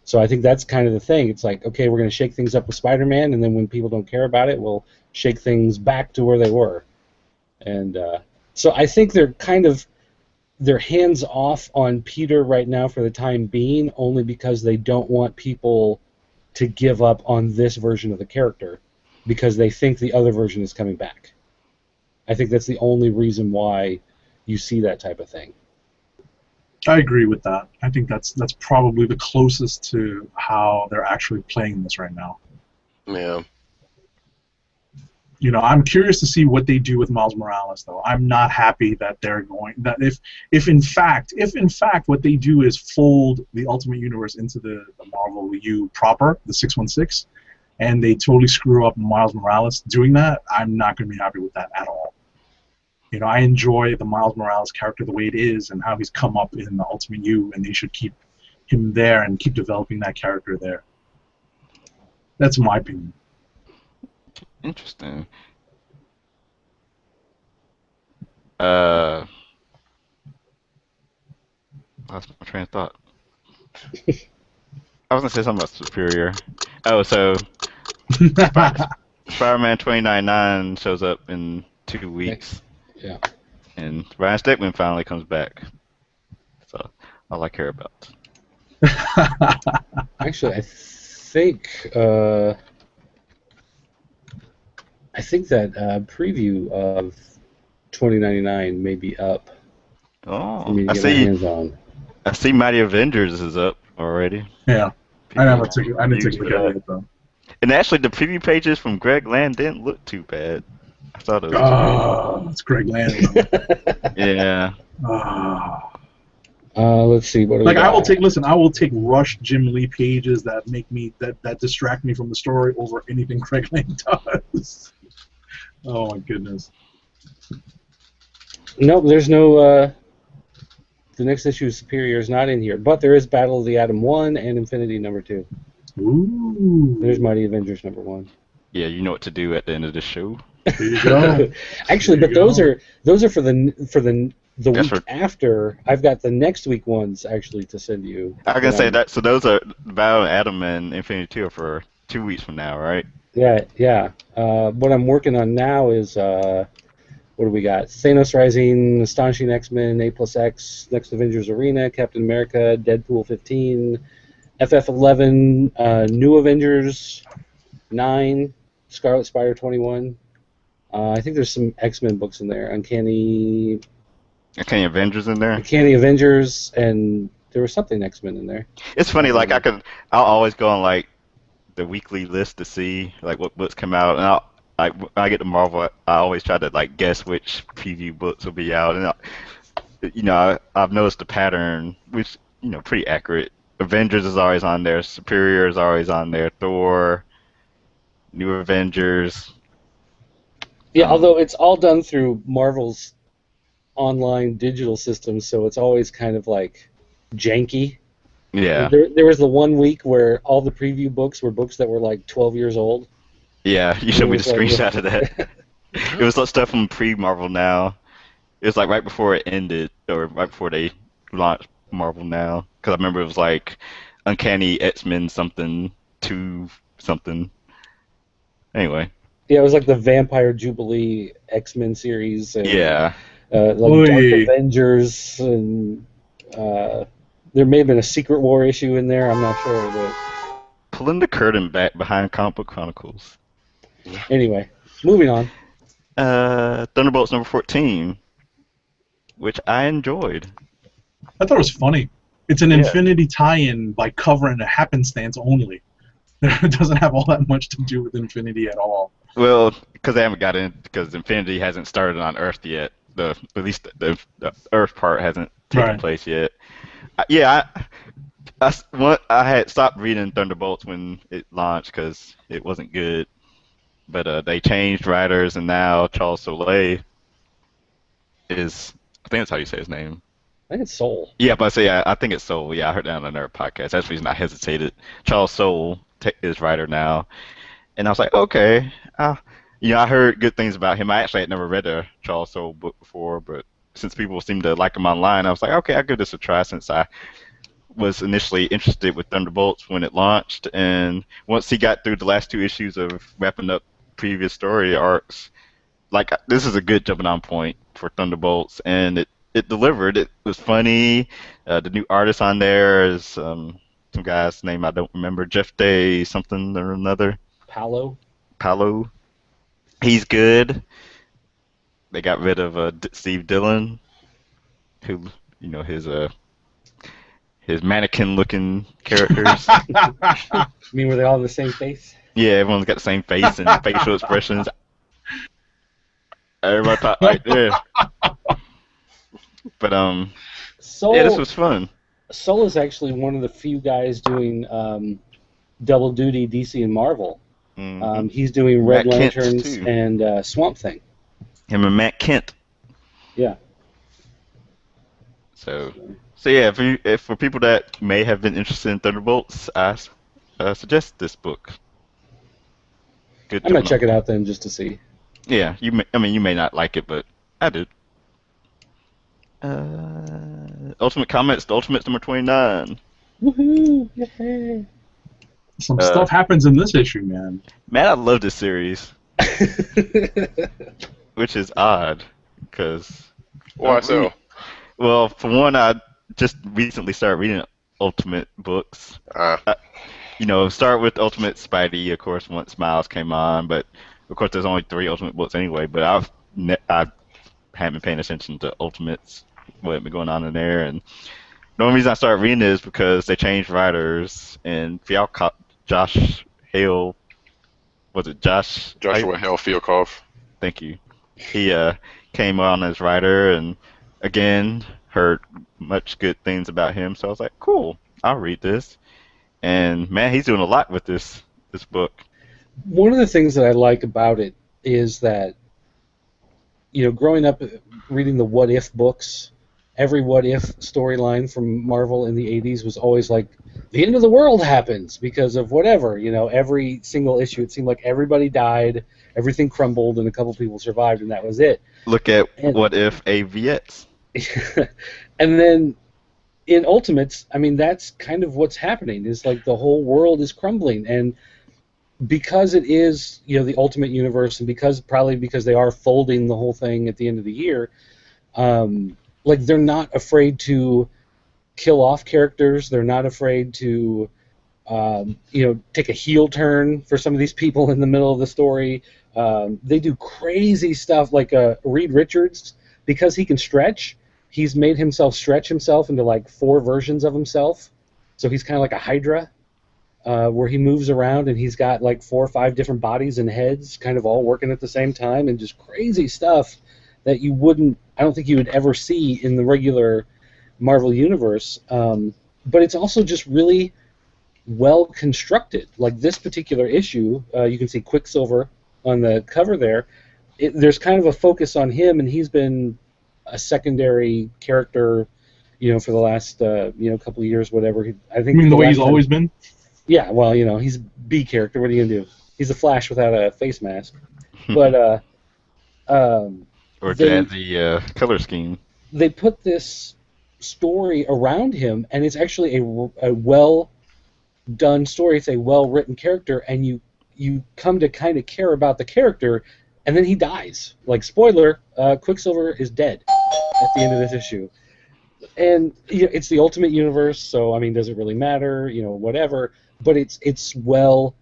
So I think that's kind of the thing. It's like, okay, we're going to shake things up with Spider-Man, and then when people don't care about it, we'll shake things back to where they were. And so I think they're hands off on Peter right now for the time being, only because they don't want people to give up on this version of the character because they think the other version is coming back. I think that's the only reason why you see that type of thing. I agree with that. I think that's probably the closest to how they're actually playing this right now. Yeah. I'm curious to see what they do with Miles Morales, though. I'm not happy that if in fact what they do is fold the Ultimate Universe into the Marvel U proper, the 616, and they totally screw up Miles Morales doing that, I'm not going to be happy with that at all. I enjoy the Miles Morales character the way it is and how he's come up in the Ultimate U, and they should keep him there and keep developing that character there. That's my opinion. Interesting. Lost my train of thought. I was gonna say something about Superior. Oh, so Spider-Man 2099 shows up in 2 weeks. Yeah. And Ryan Stegman finally comes back. So all I care about. Actually, I think that preview of 2099 may be up for Oh, me to I get my see. hands on. I see Mighty Avengers is up already. Yeah, People I didn't take reviews a look for at it that. yet though. And actually, the preview pages from Greg Land didn't look too bad. I thought it was. Oh, it's Greg Land. Yeah. Ah. Let's see, what do we Like I will got? take listen, I will take rushed Jim Lee pages that make me that distract me from the story over anything Craig Lane does. Oh my goodness. Nope, there's no. The next issue of Superior is not in here, but there is Battle of the Atom 1 and Infinity number 2. There's Ooh. Mighty Avengers number 1. Yeah, you know what to do at the end of the show. There you go. Actually, There but you those are for the That's week for. after. I've got the next week ones actually to send you. I was gonna that say I'm- that. So those are Battle of Atom and Infinity 2 are for 2 weeks from now, right? Yeah, yeah. What I'm working on now is what do we got? Thanos Rising, Astonishing X-Men, A plus X, Next Avengers Arena, Captain America, Deadpool 15, FF11, New Avengers 9, Scarlet Spider 21. I think there's some X-Men books in there. Okay, Avengers in there. Uncanny Avengers, and there was something X-Men in there. It's funny. Like I'll always go on like the weekly list to see like what books come out, and I'll like when I get to Marvel, I always try to like guess which preview books will be out, and I've noticed the pattern, which pretty accurate. Avengers is always on there. Superior is always on there. Thor, New Avengers. Yeah, Um, although it's all done through Marvel's online digital system, so it's always kind of like janky. yeah, There was the one week where all the preview books were books that were like 12 years old. yeah. You It showed me the was like, screenshot of that. It was like stuff from pre-Marvel Now. It was like right before it ended, or right before they launched Marvel Now. Because I remember it was like Uncanny X-Men something, two something. Anyway, yeah, it was like the Vampire Jubilee X-Men series and yeah. like Dark Oy. Avengers, and there may have been a Secret War issue in there. I'm not sure, but Pulling the curtain back behind Comic Book Chronicles. anyway, moving on. Thunderbolts number 14, which I enjoyed. I thought it was funny. It's an Yeah. Infinity tie-in by cover and a happenstance only. It doesn't have all that much to do with Infinity at all. Well, because they haven't got in, because Infinity hasn't started on Earth yet. At least the Earth part hasn't taken Right. place yet. Yeah, I had stopped reading Thunderbolts when it launched because it wasn't good. But they changed writers, and now Charles Soule is, I think that's how you say his name. I think it's Soul. Yeah, but I say I think it's Soul. Yeah, I heard that on another podcast. That's the reason I hesitated. Charles Soule is writer now, and I was like, okay. I heard good things about him. I actually had never read a Charles Soule book before, but since people seem to like him online, I was like, okay, I'll give this a try since I was initially interested with Thunderbolts when it launched, and once he got through the last 2 issues of wrapping up previous story arcs, like this is a good jumping on point for Thunderbolts, and it delivered. It was funny. The new artist on there is some guy's name I don't remember, Jeff Day something or another, Palo. Palo. He's good. They got rid of Steve Dillon, who his mannequin looking characters. I mean, were they all the same face? Yeah, everyone's got the same face and facial expressions. Everybody thought like yeah. But Soul, yeah, this was fun. Soul is actually one of the few guys doing double duty DC and Marvel. Mhm. He's doing Red Matt Kent, Lanterns too. and Swamp Thing. Him and Matt Kent. Yeah. So yeah, if for people that may have been interested in Thunderbolts, I suggest this book. Good. I'm gonna jumping check on. it out then just to see. Yeah, you may not like it, but I did. Ultimate Comics, the Ultimates number 29. Woohoo! Yay! Some stuff happens in this issue, man. Man, I love this series, which is odd, because Why so? well, for one, I just recently started reading Ultimate books. Ah, Start with Ultimate Spidey, of course, once Miles came on, but of course there's only 3 Ultimate books anyway. But I haven't been paying attention to Ultimates, what had been going on in there, and The only reason I started reading it is because they changed writers and Josh Hale, was it Josh? Joshua Hale-Fialkov. Thank you. He came on as writer, and again heard much good things about him. So I was like, cool, I'll read this. And man, he's doing a lot with this book. One of the things that I like about it is that, growing up reading the What If books, every What If storyline from Marvel in the 80s was always like, the end of the world happens because of whatever. Every single issue, it seemed like everybody died, everything crumbled, and a couple people survived, and that was it. Look at And, What If AVX. and then in Ultimates, I mean, that's kind of what's happening. Is like the whole world is crumbling, and because it is, the Ultimate Universe, and probably because they are folding the whole thing at the end of the year, like they're not afraid to kill off characters. They're not afraid to, take a heel turn for some of these people in the middle of the story. They do crazy stuff like Reed Richards, because he can stretch. He's made himself stretch himself into like 4 versions of himself. So he's kind of like a Hydra, where he moves around and he's got like 4 or 5 different bodies and heads kind of all working at the same time, and just crazy stuff that I don't think you would ever see in the regular Marvel Universe. But it's also just really well constructed. Like this particular issue, you can see Quicksilver on the cover there. There's kind of a focus on him, and he's been a secondary character, for the last couple of years, whatever. I think You mean the way last he's time, always been? yeah, well, he's B character. What are you gonna do? He's a Flash without a face mask. But Or they Jazzy color scheme. they put this story around him, and it's actually a well done story. It's a well written character, and you come to kind of care about the character, and then he dies. Like, spoiler, Quicksilver is dead at the end of this issue. And it's the Ultimate Universe, so I mean, does it really matter? Whatever. But it's well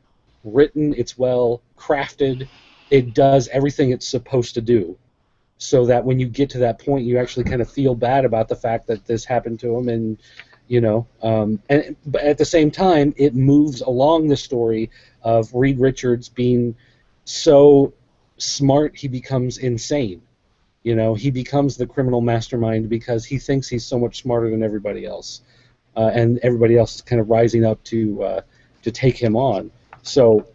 written, it's well crafted, it does everything it's supposed to do, so that when you get to that point, you actually kind of feel bad about the fact that this happened to him, and but at the same time, it moves along the story of Reed Richards being so smart he becomes insane. He becomes the criminal mastermind because he thinks he's so much smarter than everybody else, and everybody else is kind of rising up to take him on. So,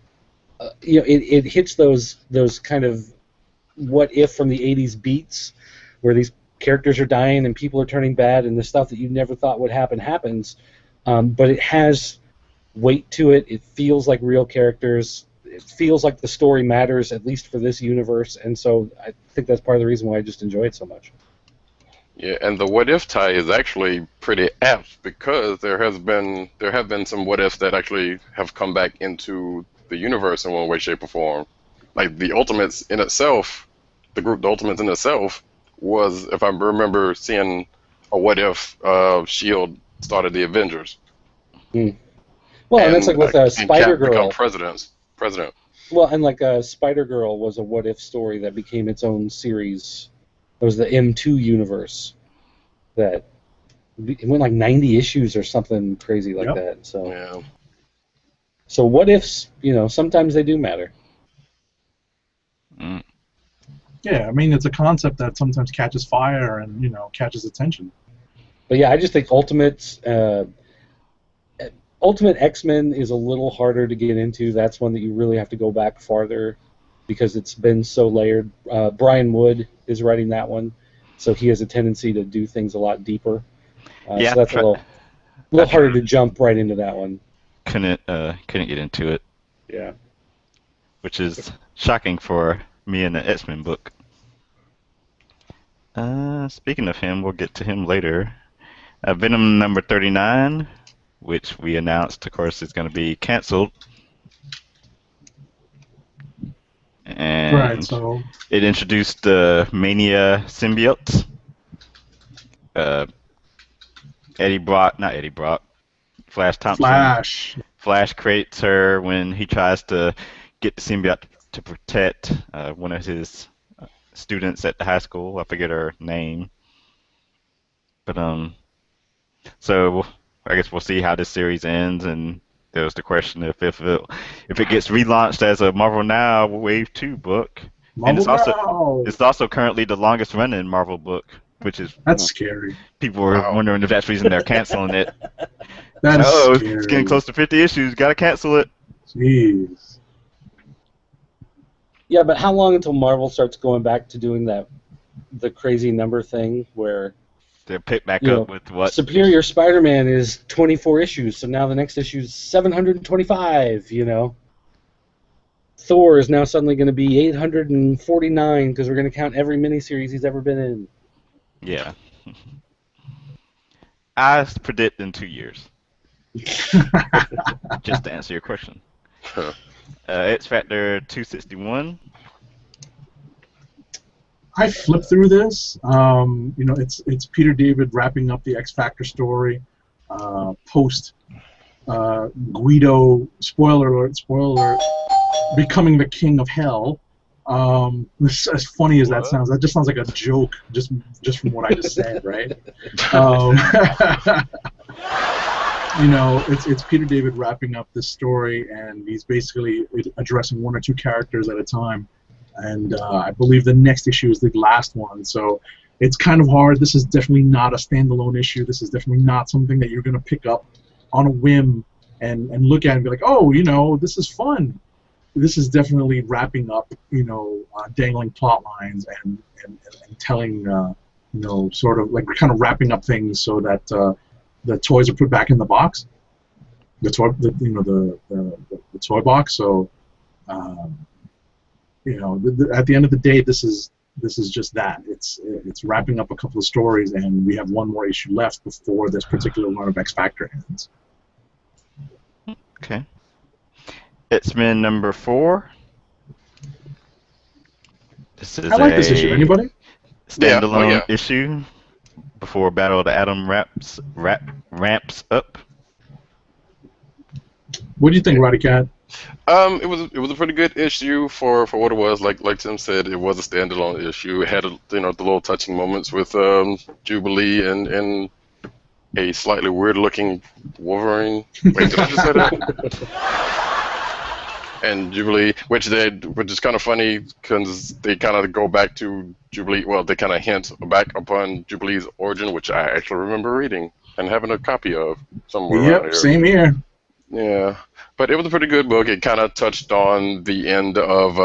it hits those kind of what if from the 80s beats, where these characters are dying and people are turning bad, and the stuff that you never thought would happen happens. But it has weight to it. It feels like real characters. It feels like the story matters, at least for this universe, and so I think that's part of the reason why I just enjoy it so much. Yeah, and the what if tie is actually pretty apt because there have been some what ifs that actually have come back into the universe in one way, shape, or form. Like the Ultimates in itself, the group The Ultimates in itself was, if I remember seeing a what if Shield started the Avengers Well, and that's like with and Spider Cap become Girl. president. Well, and like Spider Girl was a what if story that became its own series. It was the M2 universe that it went like 90 issues or something crazy like Yep. that. So, Yeah. so what ifs, sometimes they do matter. Mm. Yeah, I mean, it's a concept that sometimes catches fire and, catches attention. But yeah, I just think Ultimate X-Men is a little harder to get into. That's one that you really have to go back farther because it's been so layered. Brian Wood is writing that one, so he has a tendency to do things a lot deeper. Yeah, So that's a little harder to jump right into that one. couldn't get into it, Yeah. which is shocking for me in the X-Men book. Speaking of him, we'll get to him later. Venom number 39, which we announced, of course, is going to be canceled. And Right, so it introduced the Mania symbiotes. Not Eddie Brock, Flash Thompson. Flash. Flash creates her when he tries to get the symbiote to protect one of his students at the high school. I forget her name. But So I guess we'll see how this series ends, and there's the question if it gets relaunched as a Marvel Now Wave 2 book, and Marvel now. it's also currently the longest running Marvel book, which is That's scary. people are Wow. wondering if that's the reason they're canceling it. That is Oh, it's getting scary. close to 50 issues. Gotta cancel it. Jeez. Yeah, but how long until Marvel starts going back to doing the crazy number thing where They'll pick back you up know with what? Superior Spider-Man is 24 issues, so now the next issue is 725. Thor is now suddenly going to be 849 because we're going to count every miniseries he's ever been in. Yeah. I predict in 2 years, just to answer your question. X Factor 261. I flipped through this. It's Peter David wrapping up the X Factor story post Guido. Spoiler alert! Becoming the king of hell. As funny as that sounds, that just sounds like a joke. Just from what I just said, right? It's Peter David wrapping up this story, and he's basically addressing one or two characters at a time. And I believe the next issue is the last one, so it's kind of hard. This is definitely not a standalone issue. This is definitely not something that you're going to pick up on a whim and look at and be like, oh, this is fun. This is definitely wrapping up, dangling plot lines and telling, sort of like kind of wrapping up things so that the toys are put back in the box, the toy box. So, at the end of the day, this is just that. It's wrapping up a couple of stories, and we have one more issue left before this particular run of X Factor ends. Okay. X-Men number 4. This is I like this issue. Anybody? standalone Yeah. issue before Battle of the Atom ramps up. What do you think, Roddy Cat? It was a pretty good issue for what it was. Like Tim said, it was a standalone issue. It had the little touching moments with Jubilee and a slightly weird looking Wolverine. Wait, did I just say that? And Jubilee, which is kind of funny because they kind of go back to Jubilee. Well, they kind of hint back upon Jubilee's origin, which I actually remember reading and having a copy of somewhere around Yep, here. same here. Yeah, but it was a pretty good book. It kind of touched on the end of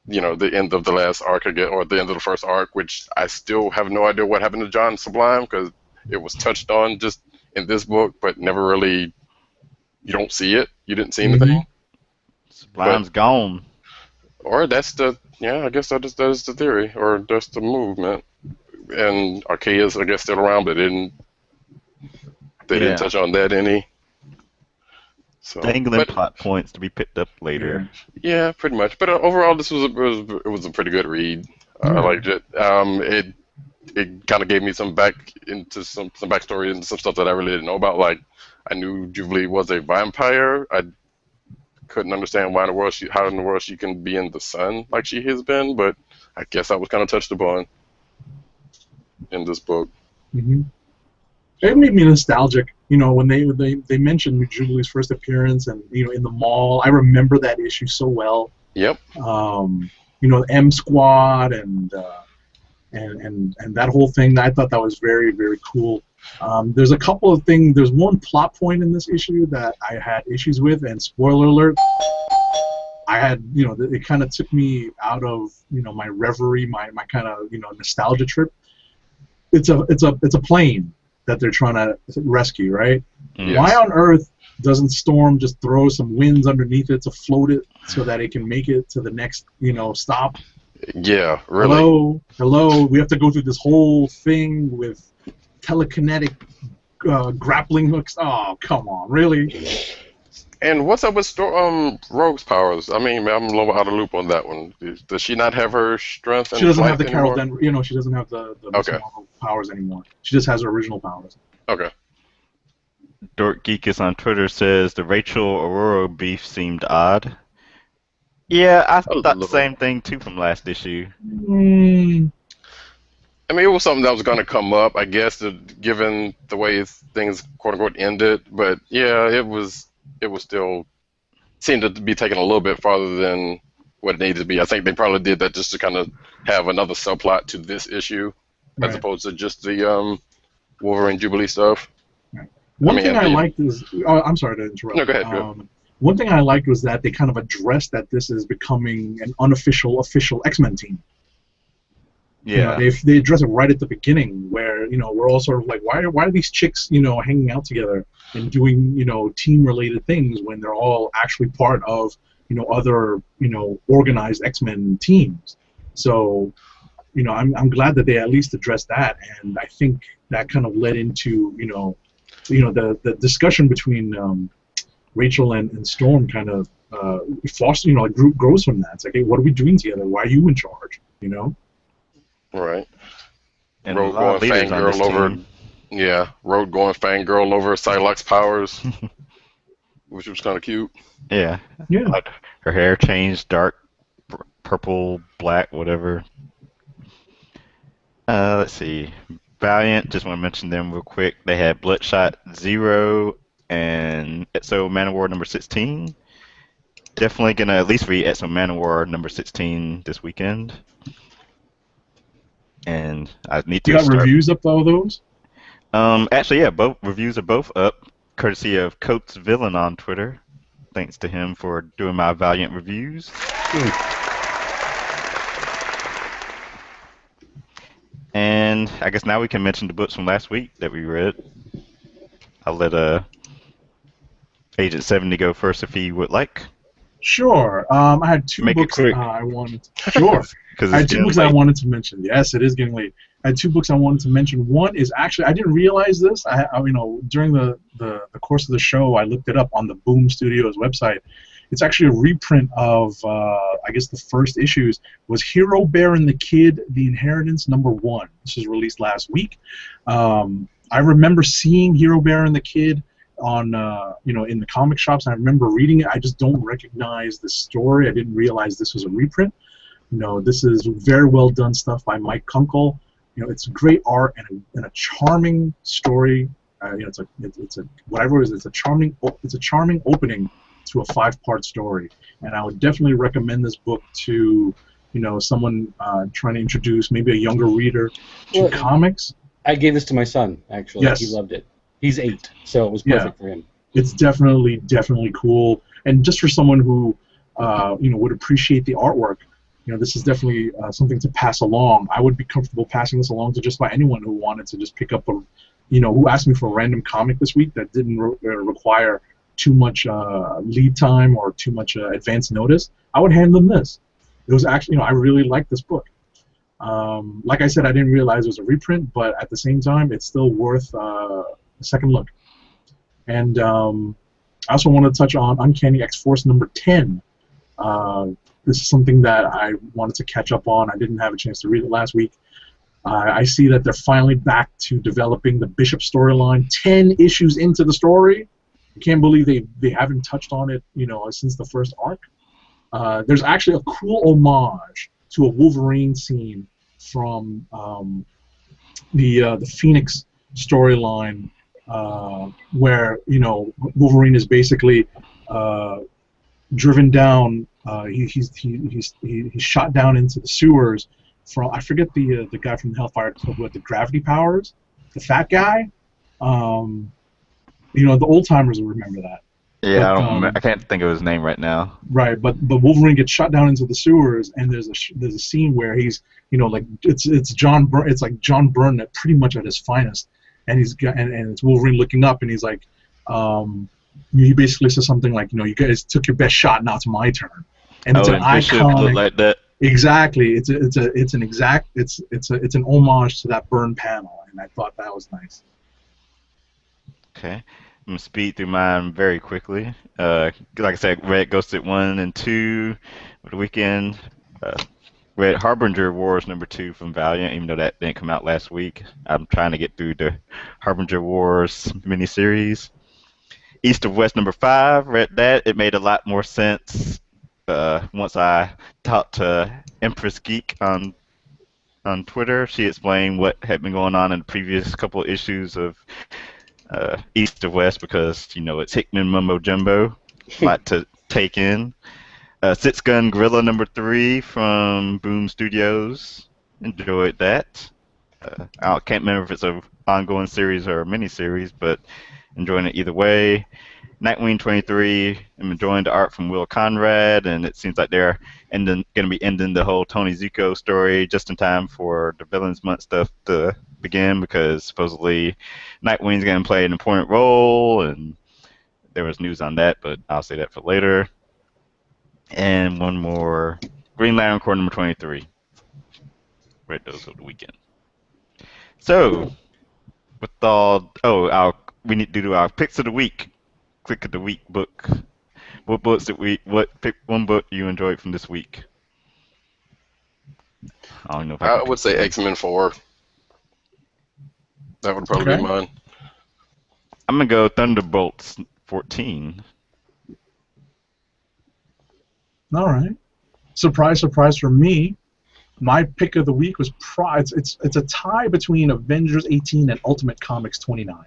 the end of the last arc again, or the end of the first arc, which I still have no idea what happened to John Sublime because it was touched on just in this book, but never really. You don't see it. You didn't see anything. Sublime's gone. Or that's I guess that is the theory, or that's the movement. And Archaea's, I guess, still around, but they didn't touch on that any. So, Dangling plot points to be picked up later. Yeah, pretty much. But overall, this was a pretty good read. I liked it. It kind of gave me some backstory and some stuff that I really didn't know about. Like, I knew Jubilee was a vampire. I couldn't understand how in the world she can be in the sun like she has been, but I guess that was kind of touched upon in this book. Mm-hmm. It made me nostalgic, when they mentioned Jubilee's first appearance and in the mall. I remember that issue so well. Yep. M Squad and that whole thing. I thought that was very, very cool. There's a couple of things. There's one plot point in this issue that I had issues with, and spoiler alert, I had, it kind of took me out of, my reverie, my kind of, nostalgia trip. It's a plane that they're trying to rescue, right? Yes. Why on earth doesn't Storm just throw some winds underneath it to float it so that it can make it to the next, stop? Yeah, really. Hello. We have to go through this whole thing with telekinetic grappling hooks. Oh, come on, really? And what's up with Rogue's powers? I mean, I'm a little out of loop on that one. Does she not have her strength? She doesn't have the anymore? Carol Denver. She doesn't have the Marvel powers anymore. She just has her original powers. Okay. Dork Geekus on Twitter says the Rachel Aurora beef seemed odd. Yeah, I thought the same thing too from last issue. I mean, it was something that was going to come up, I guess, given the way things quote unquote ended. But yeah, it was still seemed to be taken a little bit farther than what it needed to be. I think they probably did that just to kind of have another subplot to this issue, as Right. opposed to just the Wolverine Jubilee stuff. Right. I One mean, thing and I the liked is, I'm sorry to no, interrupt. go ahead, go ahead. One thing I liked was that they kind of addressed that this is becoming an unofficial, official X-Men team. Yeah. They address it right at the beginning, where we're all sort of like, why are these chicks hanging out together and doing team related things when they're all actually part of other organized X-Men teams. So I'm glad that they at least addressed that, and I think that kind of led into the discussion between Rachel and Storm kind of foster like group grows from that. It's like, hey, what are we doing together? Why are you in charge? Right. And a Road lot going of leaders on this fangirl over, team. yeah, Road going fangirl over Psylocke's powers, which was kind of cute. Yeah. Yeah. Like her hair changed dark purple, black, whatever. Let's see. Valiant, just want to mention them real quick. They had Bloodshot Zero and Exo Manowar number 16. Definitely gonna at least read Exo Manowar number 16 this weekend. And I need You to got start. reviews up to all those? Actually, yeah, both reviews are both up, courtesy of Coates Villain on Twitter. Thanks to him for doing my Valiant reviews. And I guess now we can mention the books from last week that we read. I'll let Agent 70 go first if he would like. Sure. I had two Make it books quick. I wanted. Sure. Because I it's had two getting books I late. wanted to mention. Yes, it is getting late. I had two books I wanted to mention. One is actually, I didn't realize this. During the course of the show, I looked it up on the Boom Studios website. It's actually a reprint of, I guess the first issues was Hero Bear and the Kid, The Inheritance #1. This was released last week. I remember seeing Hero Bear and the Kid on in the comic shops. I remember reading it. I just don't recognize the story. I didn't realize this was a reprint. This is very well done stuff by Mike Kunkel. It's great art and a charming story. It's a whatever it is. It's a charming opening to a 5-part story, and I would definitely recommend this book to someone trying to introduce maybe a younger reader to Well, comics. I gave this to my son, actually. Yes. He loved it. He's 8, so it was Yeah. perfect for him. It's definitely cool, and just for someone who would appreciate the artwork, this is definitely something to pass along. I would be comfortable passing this along to just about anyone who wanted to just pick up who asked me for a random comic this week that didn't require too much lead time or too much advance notice. I would hand them this. It was actually, I really liked this book. Like I said, I didn't realize it was a reprint, but at the same time, it's still worth a second look. And I also want to touch on Uncanny X-Force #10. This is something that I wanted to catch up on. I didn't have a chance to read it last week. I see that they're finally back to developing the Bishop storyline 10 issues into the story. I can't believe they haven't touched on it since the first arc. There's actually a cool homage to a Wolverine scene from the Phoenix storyline, where Wolverine is basically driven down. He's shot down into the sewers from, I forget the guy from the Hellfire Club with the gravity powers, the fat guy. The old timers will remember that. Yeah, But, I can't think of his name right now. Right, but Wolverine gets shot down into the sewers, and there's a scene where he's like it's John Byrne, it's like John Byrne at pretty much at his finest, and it's Wolverine looking up, and he's like, he basically says something like, you guys took your best shot, now it's my turn, and it's an Bishop iconic. looked like that. Exactly, it's an homage to that Byrne panel, and I thought that was nice. Okay. I'm gonna speed through mine very quickly. Like I said, read Ghosted 1 and 2 over the weekend. Read Harbinger Wars #2 from Valiant, even though that didn't come out last week. I'm trying to get through the Harbinger Wars miniseries. East of West #5, read that. It made a lot more sense once I talked to Empress Geek on on Twitter. She explained what had been going on in the previous couple of issues of East of West because it's Hickman Mumbo Jumbo, a lot to take in. Six Gun Gorilla #3 from Boom Studios. Enjoyed that. I can't remember if it's an ongoing series or a miniseries, but enjoying it either way. Nightwing 23, I'm enjoying the art from Will Conrad, and it seems like they're going to be ending the whole Tony Zuko story just in time for the Villains Month stuff to begin, because supposedly Nightwing's going to play an important role, and there was news on that, but I'll say that for later. And one more, Green Lantern Corps #23. Read those over the weekend. So, with we need to do our picks of the week. Click of the week book. What books pick one book you enjoyed from this week? I don't know if I would say X-Men 4. That would probably be mine. I'm gonna go Thunderbolts 14. All right. Surprise, surprise for me. My pick of the week was it's a tie between Avengers 18 and Ultimate Comics 29.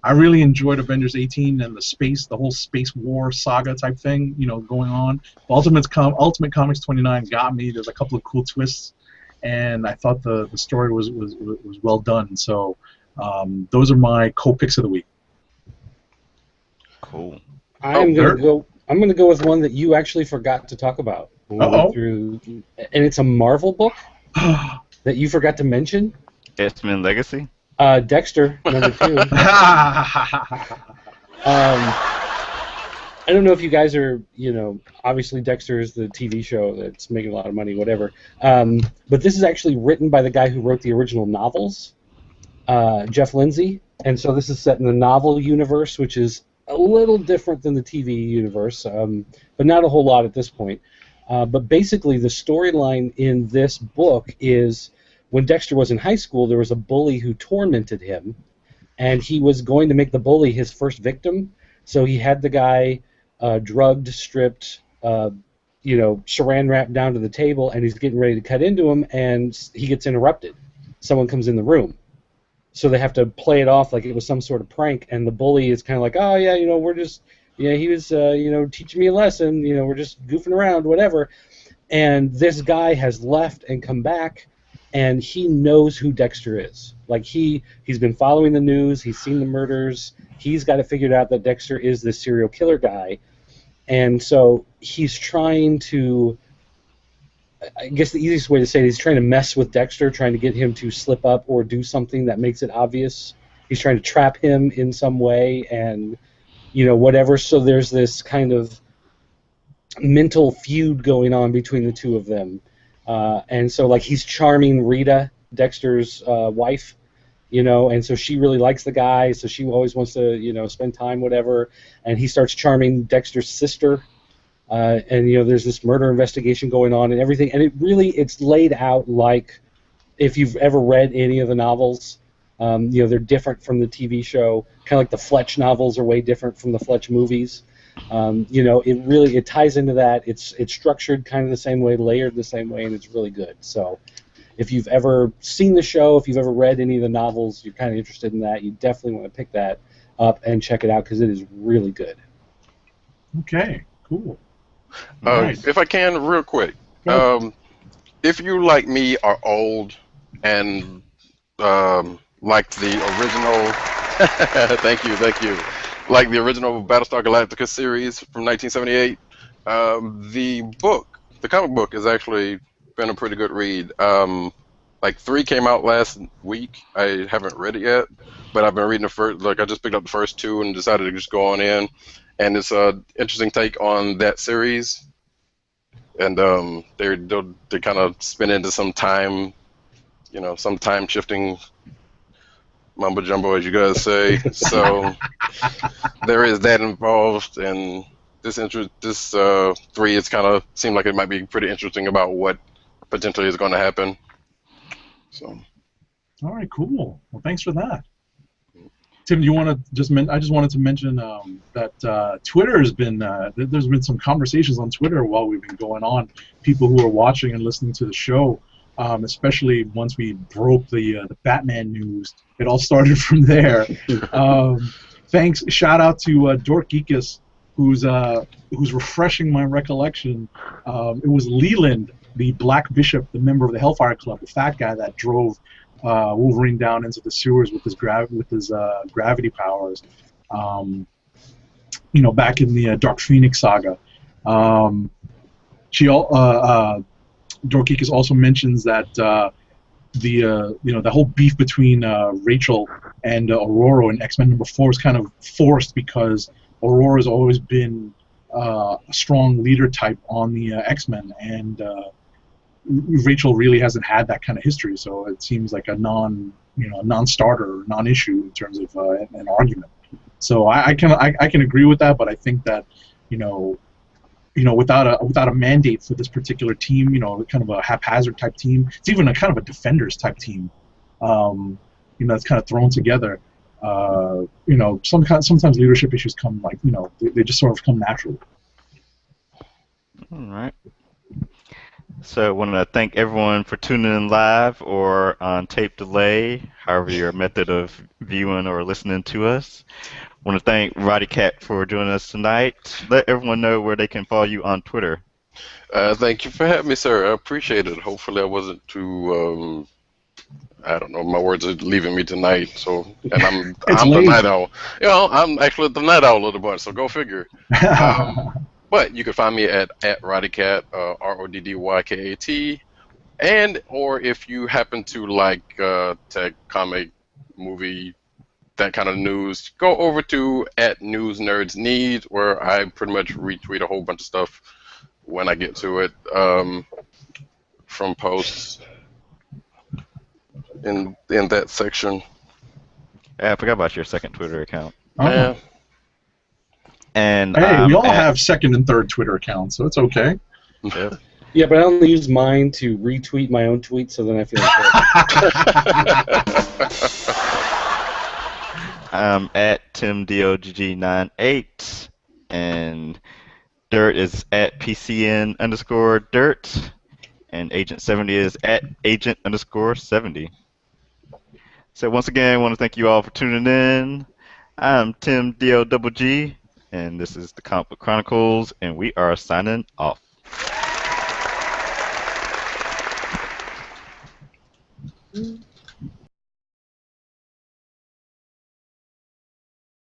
I really enjoyed Avengers 18 and the whole space war saga type thing, going on. Ultimate Comics 29 got me. There's a couple of cool twists, and I thought the story was well done. So those are my co-picks of the week. Cool. I'm gonna go with one that you actually forgot to talk about. And it's a Marvel book that you forgot to mention. X-Men Legacy. Dexter #2. I don't know if you guys are, obviously Dexter is the TV show that's making a lot of money, whatever. But this is actually written by the guy who wrote the original novels, Jeff Lindsay, and so this is set in the novel universe, which is a little different than the TV universe, but not a whole lot at this point. But basically, the storyline in this book is when Dexter was in high school, there was a bully who tormented him, and he was going to make the bully his first victim. So he had the guy drugged, stripped, saran wrapped down to the table, and he's getting ready to cut into him, and he gets interrupted. Someone comes in the room. So they have to play it off like it was some sort of prank, and the bully is kind of like, oh, yeah, we're just, he was, teaching me a lesson, we're just goofing around, whatever. And this guy has left and come back, and he knows who Dexter is. Like, he's been following the news, he's seen the murders, he's got it figured out that Dexter is this serial killer guy, and so he's trying to, I guess the easiest way to say it is he's trying to mess with Dexter, trying to get him to slip up or do something that makes it obvious. He's trying to trap him in some way and, whatever. So there's this kind of mental feud going on between the two of them. And so, like, he's charming Rita, Dexter's wife, and so she really likes the guy, so she always wants to, spend time, whatever. And he starts charming Dexter's sister. And there's this murder investigation going on and everything, and it's laid out like if you've ever read any of the novels. They're different from the TV show, kind of like the Fletch novels are way different from the Fletch movies. It ties into that. It's structured kind of the same way, layered the same way, and it's really good. So if you've ever seen the show, if you've ever read any of the novels, you're kind of interested in that, you definitely want to pick that up and check it out because it is really good. Okay, cool. Nice. If I can, real quick, if you, like me, are old and like the original, thank you, like the original Battlestar Galactica series from 1978, the comic book has actually been a pretty good read. Like 3 came out last week. I haven't read it yet, but I've been reading the first. Like, I just picked up the first 2 and decided to just go on in. And it's an interesting take on that series, and they kind of spin into some time, some time shifting mumbo jumbo, as you guys say. So there is that involved, and this 3 is kind of seemed like it might be pretty interesting about what potentially is going to happen. So. All right, cool. Well, thanks for that. Tim, you want to I just wanted to mention that Twitter has been there's been some conversations on Twitter while we've been going on. People who are watching and listening to the show especially once we broke the Batman news. It all started from there. Thanks, shout out to Dork Geekus, who's refreshing my recollection. It was Leland, the Black Bishop, the member of the Hellfire Club, the fat guy that drove Wolverine down into the sewers with his gravity powers. Back in the Dark Phoenix saga. Dorkikis also mentions that the whole beef between Rachel and Aurora in X-Men #4 is kind of forced because Aurora's always been a strong leader type on the X-Men, and Rachel really hasn't had that kind of history, so it seems like a non-starter, non-issue in terms of an argument. So I can agree with that, but I think that without a mandate for this particular team, kind of a haphazard type team, it's even a kind of a defenders type team, that's kind of thrown together. Sometimes leadership issues come they just sort of come naturally. All right. So I want to thank everyone for tuning in live or on tape delay, however your method of viewing or listening to us. I want to thank Roddy Cat for joining us tonight. Let everyone know where they can follow you on Twitter. Thank you for having me, sir. I appreciate it. Hopefully I wasn't too, I don't know, my words are leaving me tonight. So, and I'm the night owl. I'm actually the night owl of the bunch, so go figure. But you can find me at RoddyCat, RODDYKAT, or if you happen to like tech, comic, movie, that kind of news, go over to @NewsNerdsNeed, where I pretty much retweet a whole bunch of stuff when I get to it from posts in that section. Yeah, I forgot about your second Twitter account. Yeah. And hey, we all have second and third Twitter accounts, so it's okay. Yep. Yeah, but I only use mine to retweet my own tweets, so then I feel like I'm at TimDOGG98, and Dirt is at PCN_Dirt, and Agent 70 is at Agent_70. So once again, I want to thank you all for tuning in. I'm Tim DOGG, and this is the Comic Book Chronicles, and we are signing off.